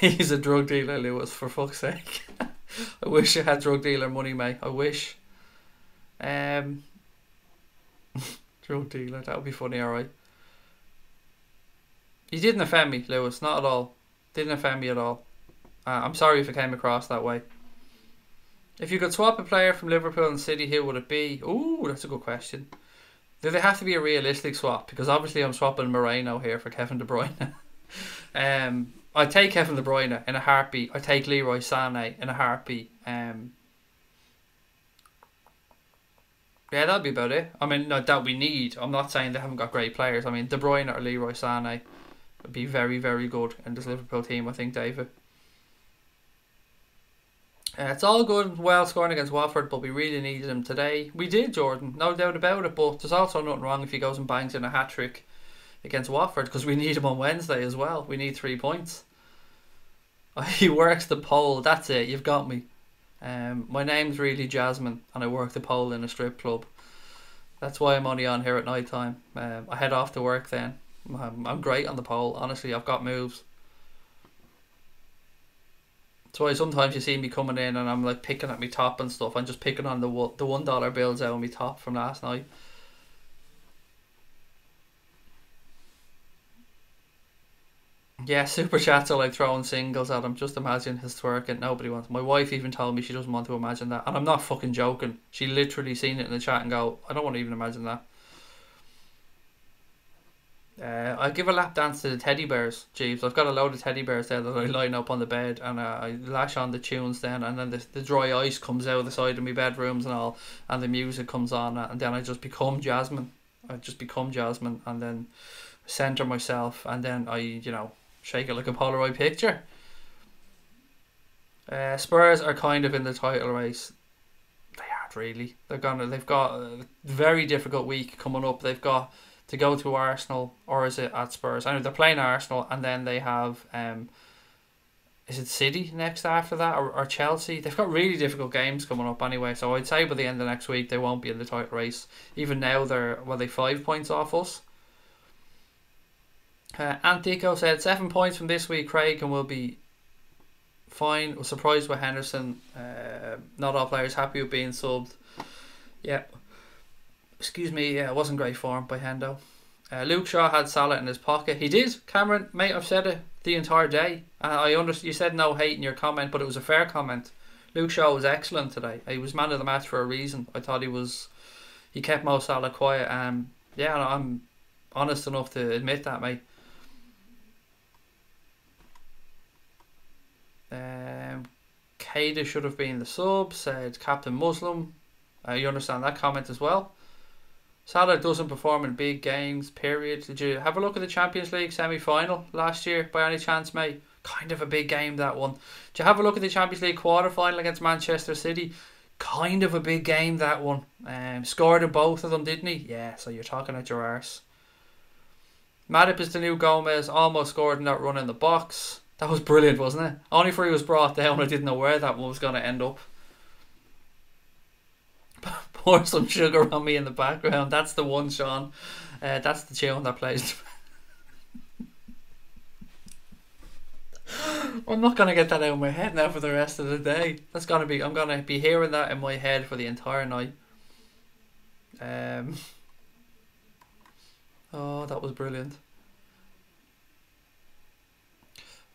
He's a drug dealer, Lewis, for fuck's sake. I wish I had drug dealer money, mate. I wish. Drug dealer, that would be funny, alright. He didn't offend me, Lewis, not at all. Didn't offend me at all. I'm sorry if it came across that way. If you could swap a player from Liverpool and City, who would it be? Ooh, that's a good question. Do they have to be a realistic swap? Because obviously I'm swapping Moreno here for Kevin De Bruyne. I'd take Kevin De Bruyne in a heartbeat. I'd take Leroy Sané in a heartbeat. Yeah, that'd be about it. I mean, no, that we need. I'm not saying they haven't got great players. I mean, De Bruyne or Leroy Sané would be very, very good in this Liverpool team, I think, David. It's all good and well scoring against Watford, but we really needed him today. We did, Jordan, no doubt about it, but there's also nothing wrong if he goes and bangs in a hat-trick against Watford, because we need him on Wednesday as well. We need 3 points. He works the pole, that's it, you've got me. My name's really Jasmine and I work the pole in a strip club. That's why I'm only on here at night time. I head off to work then. I'm great on the pole, honestly. I've got moves. That's why sometimes you see me coming in and I'm like picking at my top and stuff. I'm just picking on the $1 bills out of my top from last night. Yeah, super chats are like throwing singles at him. Just imagine his twerking. Nobody wants. My wife even told me she doesn't want to imagine that, and I'm not fucking joking. She literally seen it in the chat and go, "I don't want to even imagine that." I give a lap dance to the teddy bears, Jeeves. I've got a load of teddy bears there that I line up on the bed, and I lash on the tunes then, and then the dry ice comes out the side of my bedrooms and all, and the music comes on, and then I just become Jasmine. I just become Jasmine, and then center myself, and then I, shake it like a Polaroid picture. Spurs are kind of in the title race. They aren't really. They've got a very difficult week coming up. They've got to go to Arsenal, or is it at Spurs? I know they're playing Arsenal, and then they have is it City next after that, or Chelsea? They've got really difficult games coming up anyway. So I'd say by the end of next week they won't be in the title race. Even now they 5 points off us. Antico said 7 points from this week, Craig, and we'll be fine. Was surprised with Henderson. Not all players happy with being subbed. Yeah. Excuse me, yeah, it wasn't great form by Hendo. Luke Shaw had Salah in his pocket. He did, Cameron, mate, I've said it the entire day. I understand you said no hate in your comment, but it was a fair comment. Luke Shaw was excellent today. He was man of the match for a reason. I thought he kept Mo Salah quiet. Yeah, I'm honest enough to admit that, mate. Kada should have been the sub, said Captain Muslim. You understand that comment as well. Salah doesn't perform in big games, period. Did you have a look at the Champions League semi-final last year by any chance, mate? Kind of a big game, that one. Did you have a look at the Champions League quarter-final against Manchester City? Kind of a big game, that one. Scored in both of them, didn't he? Yeah, so you're talking at your arse. Matip is the new Gomez, almost scored in that run in the box. That was brilliant, wasn't it? Only for he was brought down, I didn't know where that one was going to end up. Pour some sugar on me in the background. That's the one, Sean. That's the tune that plays. I'm not gonna get that out of my head now for the rest of the day. I'm gonna be hearing that in my head for the entire night. Oh, that was brilliant.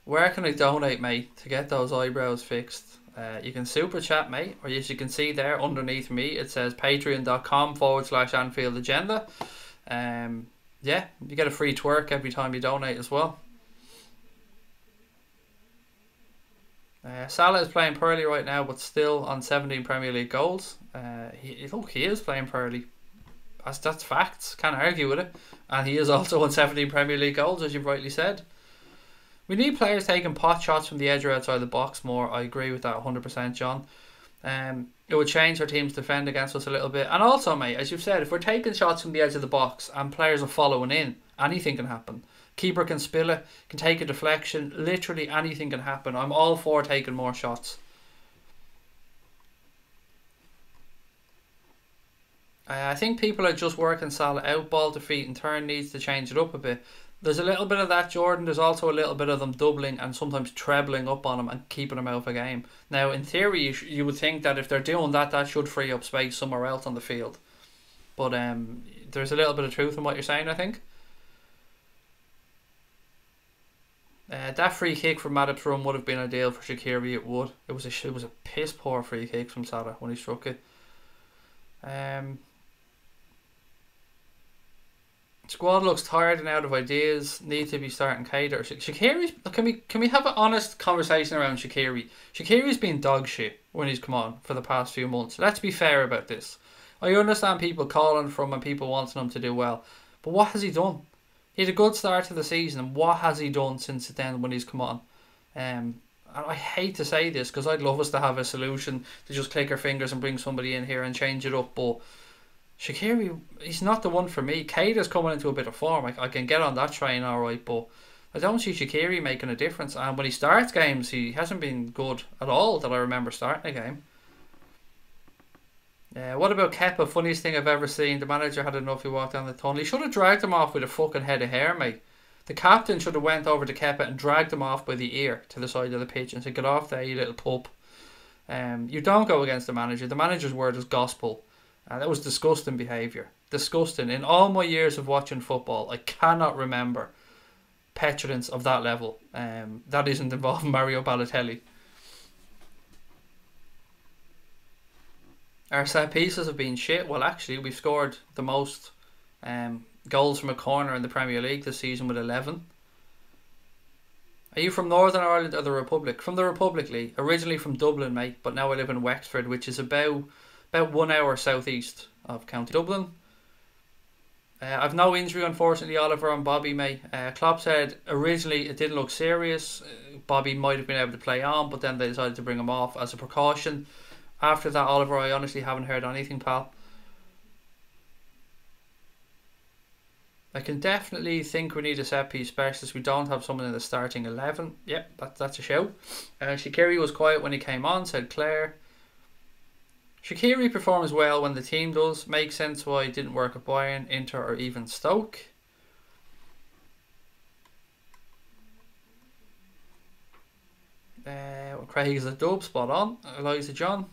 Where can I donate, mate, to get those eyebrows fixed? You can super chat, mate, or as you can see there underneath me, it says patreon.com/Anfield Agenda. Yeah, you get a free twerk every time you donate as well. Salah is playing poorly right now, but still on 17 Premier League goals. He is playing poorly. That's facts. Can't argue with it. And he is also on 17 Premier League goals, as you've rightly said. We need players taking pot shots from the edge or outside the box more. I agree with that 100%, John. It would change our team's defend against us a little bit. And also, mate, as you've said, if we're taking shots from the edge of the box and players are following in, anything can happen. Keeper can spill it, can take a deflection. Literally anything can happen. I'm all for taking more shots. I think people are just working Salah out. Ball to feet and turn needs to change it up a bit. There's a little bit of that, Jordan. There's also a little bit of them doubling and sometimes trebling up on him and keeping him out of a game. Now, in theory, you would think that if they're doing that, that should free up space somewhere else on the field. But there's a little bit of truth in what you're saying, I think. That free kick from Matip's run would have been ideal for Shaqiri. It would. It was a piss poor free kick from Salah when he struck it. Squad looks tired and out of ideas. Need to be starting Cater. Shaqiri's. Can we have an honest conversation around Shaqiri? Shaqiri's been dog shit when he's come on for the past few months. Let's be fair about this. I understand people calling for him and people wanting him to do well, but what has he done? He had a good start to the season, and what has he done since then when he's come on? And I hate to say this because I'd love us to have a solution to just click our fingers and bring somebody in here and change it up, but Shaqiri, he's not the one for me. Keita's coming into a bit of form. I can get on that train alright, but I don't see Shaqiri making a difference. And when he starts games, he hasn't been good at all that I remember starting a game. What about Kepa? Funniest thing I've ever seen. The manager had enough. He walked down the tunnel. He should have dragged him off with a fucking head of hair, mate. The captain should have went over to Kepa and dragged him off by the ear to the side of the pitch and said, "Get off there, you little pup." You don't go against the manager. The manager's word is gospel. That was disgusting behaviour. Disgusting. In all my years of watching football, I cannot remember petulance of that level. That isn't involving Mario Balotelli. Our set pieces have been shit. Well, actually, we've scored the most goals from a corner in the Premier League this season with 11. Are you from Northern Ireland or the Republic? From the Republic, Lee. Originally from Dublin, mate, but now I live in Wexford, which is about 1 hour southeast of County Dublin. I've no injury, unfortunately, Oliver and Bobby, mate. Klopp said originally it didn't look serious. Bobby might have been able to play on, but then they decided to bring him off as a precaution. After that, Oliver, I honestly haven't heard anything, pal. I can definitely think we need a set piece specialist. We don't have someone in the starting 11. Yep, that's a show. Shaqiri was quiet when he came on, said Claire. Shaqiri performs well when the team does. Makes sense why it didn't work at Bayern, Inter or even Stoke. Craig is a dub, spot on. Eliza John.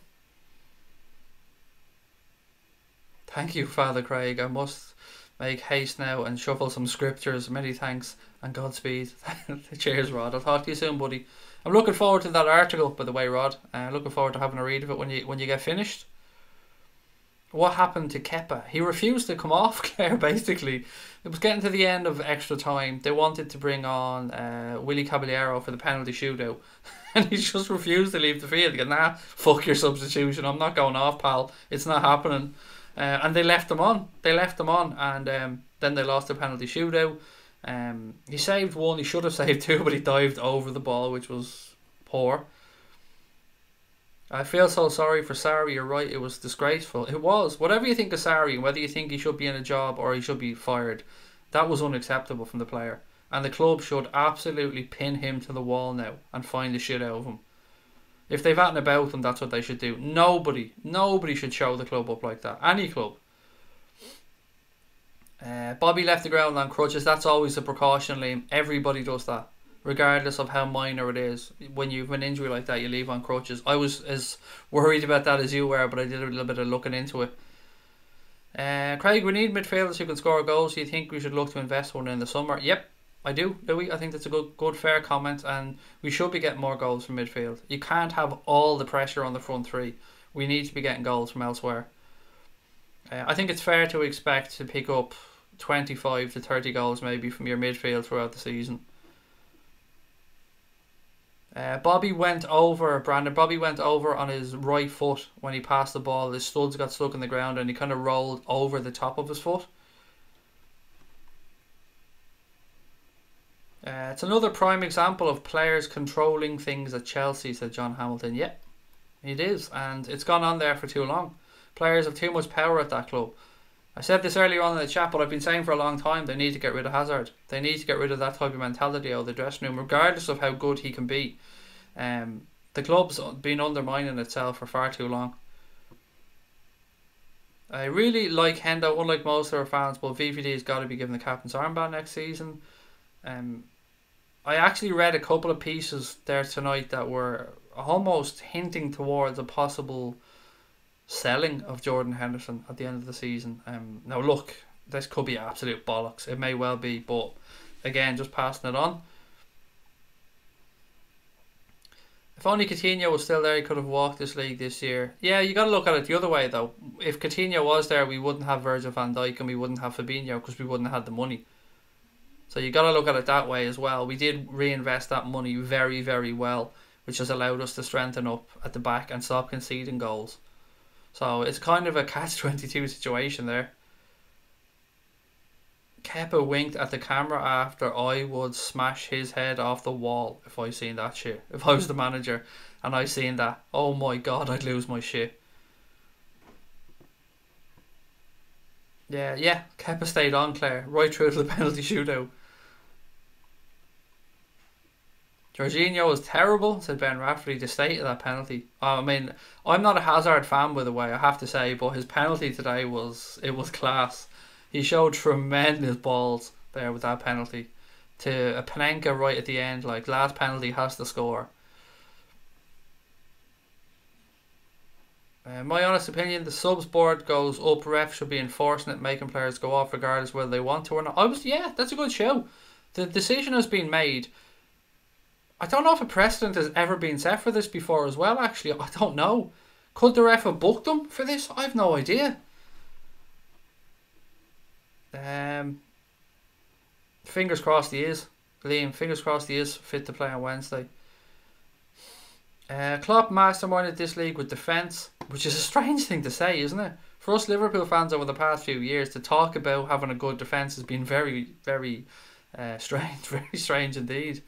Thank you, Father Craig. I must make haste now and shuffle some scriptures. Many thanks and Godspeed. Cheers, Rod. I'll talk to you soon, buddy. I'm looking forward to that article, by the way, Rod. Looking forward to having a read of it when you get finished. What happened to Kepa? He refused to come off, Claire, basically. It was getting to the end of extra time. They wanted to bring on Willy Caballero for the penalty shootout. And he just refused to leave the field. He goes, nah, fuck your substitution. I'm not going off, pal. It's not happening. And they left him on. And then they lost the penalty shootout. He saved one. He should have saved two, but he dived over the ball, which was poor. I feel so sorry for Sarri. You're right. It was disgraceful. It was. Whatever you think of Sarri, whether you think he should be in a job or he should be fired, that was unacceptable from the player. And the club should absolutely pin him to the wall now and find the shit out of him. If they've had about him, that's what they should do. Nobody should show the club up like that. Any club. Bobby left the ground on crutches. That's always a precaution, Liam. Everybody does that, regardless of how minor it is. When you have an injury like that, you leave on crutches. I was as worried about that as you were, but I did a little bit of looking into it. Craig, we need midfielders who can score goals. Do you think we should look to invest one in the summer? Yep, I do, Louis. I think that's a good fair comment, and we should be getting more goals from midfield. You can't have all the pressure on the front three. We need to be getting goals from elsewhere. I think it's fair to expect to pick up 25 to 30 goals maybe from your midfield throughout the season. Bobby went over on his right foot when he passed the ball. His studs got stuck in the ground and he kind of rolled over the top of his foot. It's another prime example of players controlling things at Chelsea, said John Hamilton. Yeah, it is, and it's gone on there for too long. Players have too much power at that club. I said this earlier on in the chat, but I've been saying for a long time they need to get rid of Hazard. They need to get rid of that type of mentality out of the dressing room, regardless of how good he can be. The club's been undermining itself for far too long. I really like Hendo, unlike most of our fans, but VVD's got to be given the captain's armband next season. I actually read a couple of pieces there tonight that were almost hinting towards a possible selling of Jordan Henderson at the end of the season. Now look, this could be absolute bollocks. It may well be, but again, just passing it on. If only Coutinho was still there, he could have walked this league this year. Yeah, you got to look at it the other way though. If Coutinho was there, we wouldn't have Virgil van Dijk and we wouldn't have Fabinho because we wouldn't have had the money. So you got to look at it that way as well. We did reinvest that money very, very well, which has allowed us to strengthen up at the back and stop conceding goals. So it's kind of a catch-22 situation there. Kepa winked at the camera after. I would smash his head off the wall if I seen that shit. If I was the manager and I seen that, oh my god, I'd lose my shit. Yeah, Kepa stayed on, Claire, right through to the penalty shootout. Jorginho was terrible, said Ben Rafferty. The state of that penalty. I mean, I'm not a Hazard fan, by the way, I have to say, but his penalty today was class. He showed tremendous balls there with that penalty. To a Panenka right at the end, like, last penalty has to score. My honest opinion, the subs board goes up. Ref should be enforcing it, making players go off regardless whether they want to or not. Yeah, that's a good show. The decision has been made. I don't know if a precedent has ever been set for this before as well, actually. I don't know. Could the ref have booked them for this? I have no idea. Fingers crossed he is. Liam, fingers crossed he is fit to play on Wednesday. Klopp masterminded this league with defence, which is a strange thing to say, isn't it? For us Liverpool fans over the past few years, to talk about having a good defence has been very, very strange. Very strange indeed.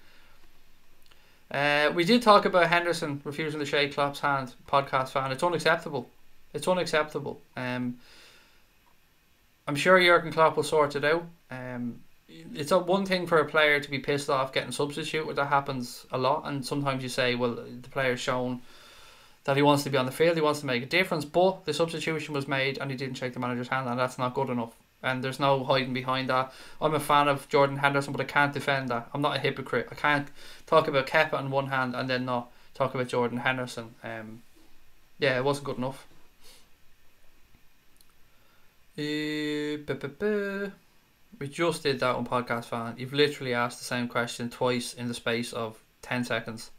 We did talk about Henderson refusing to shake Klopp's hand, podcast fan. It's unacceptable. It's unacceptable. I'm sure Jurgen Klopp will sort it out. It's one thing for a player to be pissed off getting substituted. That happens a lot, and sometimes you say, well, the player's shown that he wants to be on the field, he wants to make a difference, but the substitution was made and he didn't shake the manager's hand, and that's not good enough. And there's no hiding behind that. I'm a fan of Jordan Henderson, but I can't defend that. I'm not a hypocrite. I can't talk about Kepa on one hand and then not talk about Jordan Henderson. Yeah, it wasn't good enough. We just did that on Podcast Fan. You've literally asked the same question twice in the space of 10 seconds.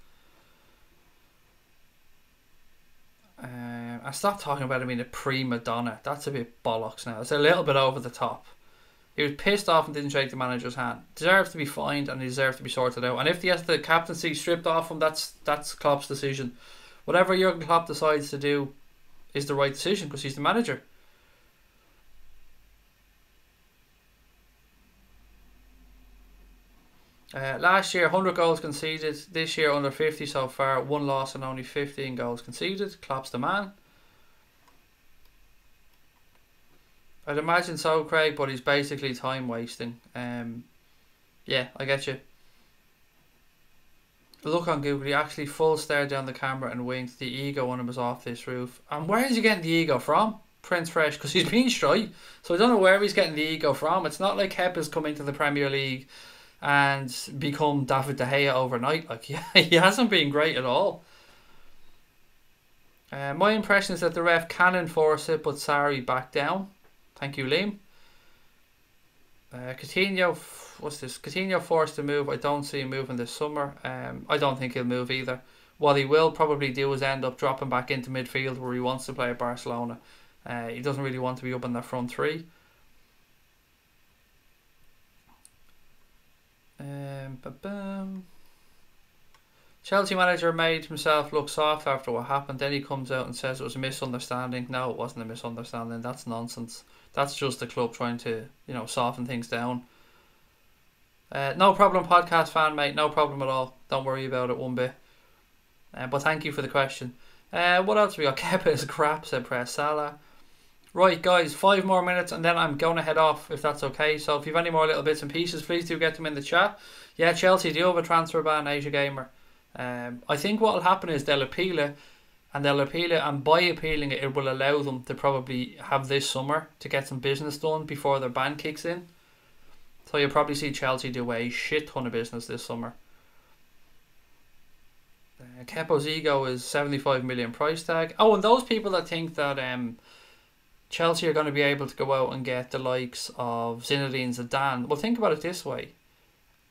I stopped talking about him being a prima donna. That's a bit bollocks now. It's a little bit over the top. He was pissed off and didn't shake the manager's hand. Deserves to be fined and he deserves to be sorted out. And if he has the captaincy stripped off him, that's Klopp's decision. Whatever Jurgen Klopp decides to do is the right decision because he's the manager. Last year 100 goals conceded. This year under 50 so far. 1 loss and only 15 goals conceded. Klopp's the man. I'd imagine so, Craig, but he's basically time wasting. Yeah, I get you. Look on Google, he actually full stared down the camera and winked. The ego on him was off this roof. And where is he getting the ego from? Prince Fresh, because he's been shy. So I don't know where he's getting the ego from. It's not like Kepa's come into the Premier League and become David De Gea overnight. Like, he hasn't been great at all. My impression is that the ref can enforce it, but Sarri backed down. Thank you, Liam. Coutinho, what's this? Coutinho forced to move. I don't see him moving this summer. I don't think he'll move either. What he will probably do is end up dropping back into midfield where he wants to play at Barcelona. He doesn't really want to be up in that front three. Chelsea manager made himself look soft after what happened. Then he comes out and says it was a misunderstanding. No, it wasn't a misunderstanding. That's nonsense. That's just the club trying to, soften things down. No problem, podcast fan, mate. No problem at all. Don't worry about it one bit. But thank you for the question. What else we got? Kepa is crap, said Press Salah. Right, guys, 5 more minutes and then I'm going to head off, if that's okay. So if you have any more little bits and pieces, please do get them in the chat. Yeah, Chelsea do have a transfer ban, Asia Gamer. I think what will happen is they'll appeal it, and by appealing it, it will allow them to probably have this summer to get some business done before their ban kicks in. So you'll probably see Chelsea do a shit ton of business this summer. Kepo's ego is 75 million price tag. Oh, and those people that think that Chelsea are going to be able to go out and get the likes of Zinedine Zidane. Well, think about it this way.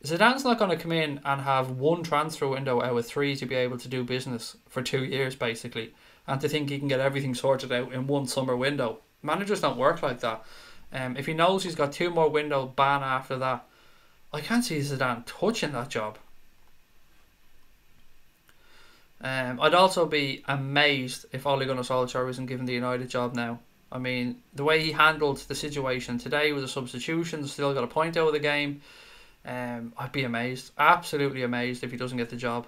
Zidane's not going to come in and have one transfer window out of 3 to be able to do business for 2 years, basically. And to think he can get everything sorted out in one summer window. Managers don't work like that. If he knows he's got 2 more window ban after that, I can't see Zidane touching that job. I'd also be amazed if Ole Gunnar Solskjaer isn't given the United job now. I mean, the way he handled the situation today with the substitution, still got a point out of the game. I'd be amazed, absolutely amazed if he doesn't get the job.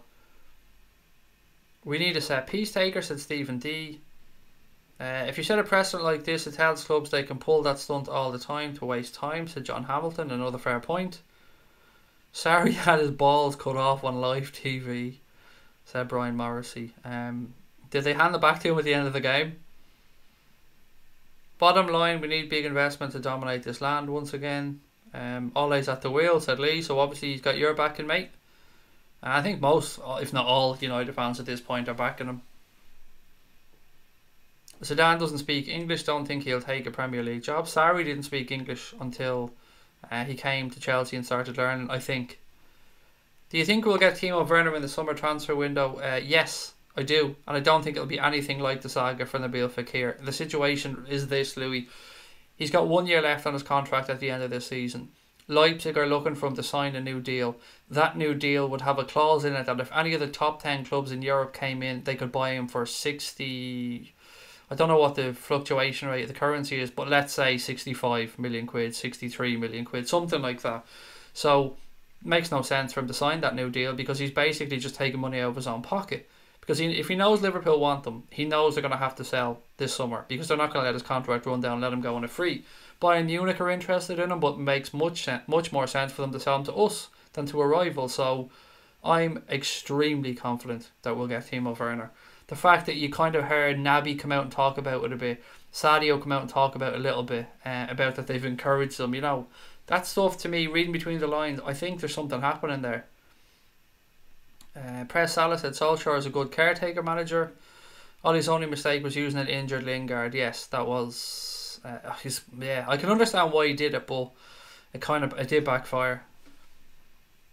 We need a set piece taker, said Stephen D. If you set a precedent like this, it tells clubs they can pull that stunt all the time to waste time, said John Hamilton. Another fair point. Sarri had his balls cut off on live TV, said Brian Morrissey. Did they hand it back to him at the end of the game? Bottom line, we need big investment to dominate this land once again. Ole's at the wheel, said Lee, so obviously he's got your backing, mate. And I think most, if not all, United fans at this point are backing him. Zidane doesn't speak English, don't think he'll take a Premier League job. Sarri didn't speak English until He came to Chelsea and started learning, I think. Do you think we'll get Timo Werner in the summer transfer window? Yes, I do. And I don't think it'll be anything like the saga for Nabil Fekir. The situation is this, Louis. He's got 1 year left on his contract at the end of this season. Leipzig are looking for him to sign a new deal. That new deal would have a clause in it that if any of the top 10 clubs in Europe came in, they could buy him for 60... I don't know what the fluctuation rate of the currency is, but let's say 65 million quid, 63 million quid, something like that. So it makes no sense for him to sign that new deal because he's basically just taking money out of his own pocket. Because if he knows Liverpool want them, he knows they're going to have to sell this summer because they're not going to let his contract run down and let him go on a free. Bayern Munich are interested in him, but it makes much more sense for them to sell him to us than to a rival. So I'm extremely confident that we'll get Timo Werner. The fact that you kind of heard Naby come out and talk about it a bit, Sadio come out and talk about it a little bit, about that they've encouraged them, you know, that stuff to me, reading between the lines, I think there's something happening there. Press Salah said Solskjaer is a good caretaker manager. Ollie's only mistake was using an injured Lingard. Yes, that was... I can understand why he did it, but it did backfire.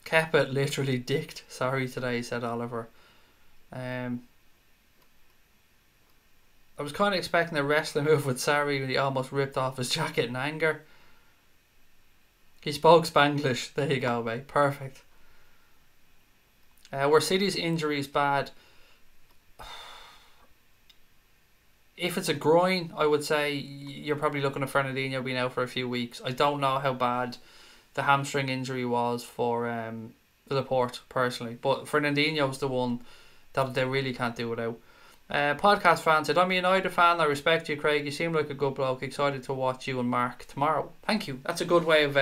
Kepa literally dicked. Sorry today, said Oliver. I was kind of expecting a wrestling move with Sarri when he almost ripped off his jacket in anger. He spoke Spanglish. There you go, mate. Perfect. Were City's injuries bad? If it's a groin, I would say you're probably looking at Fernandinho being out for a few weeks. I don't know how bad the hamstring injury was for Laporte, personally. But Fernandinho's the one that they really can't do without. Podcast fan said, I'm a United fan. I respect you, Craig. You seem like a good bloke. Excited to watch you and Mark tomorrow. Thank you. That's a good way of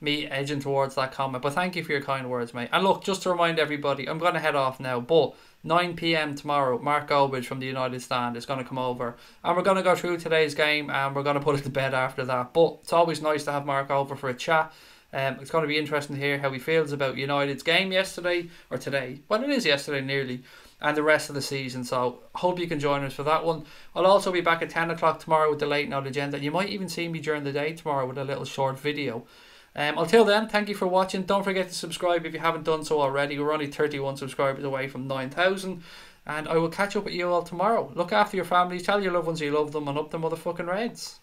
me edging towards that comment. But thank you for your kind words, mate. And look, just to remind everybody, I'm going to head off now. But 9 PM tomorrow, Mark Gobridge from the United Stand is going to come over. And we're going to go through today's game. And we're going to put it to bed after that. But it's always nice to have Mark over for a chat. It's going to be interesting to hear how he feels about United's game yesterday. Or today. Well, it is yesterday nearly. And the rest of the season. So hope you can join us for that one. I'll also be back at 10 o'clock tomorrow with the late night agenda. You might even see me during the day tomorrow with a little short video. Until then, thank you for watching. Don't forget to subscribe if you haven't done so already. We're only 31 subscribers away from 9,000. And I will catch up with you all tomorrow. Look after your families. Tell your loved ones you love them. And up the motherfucking Reds.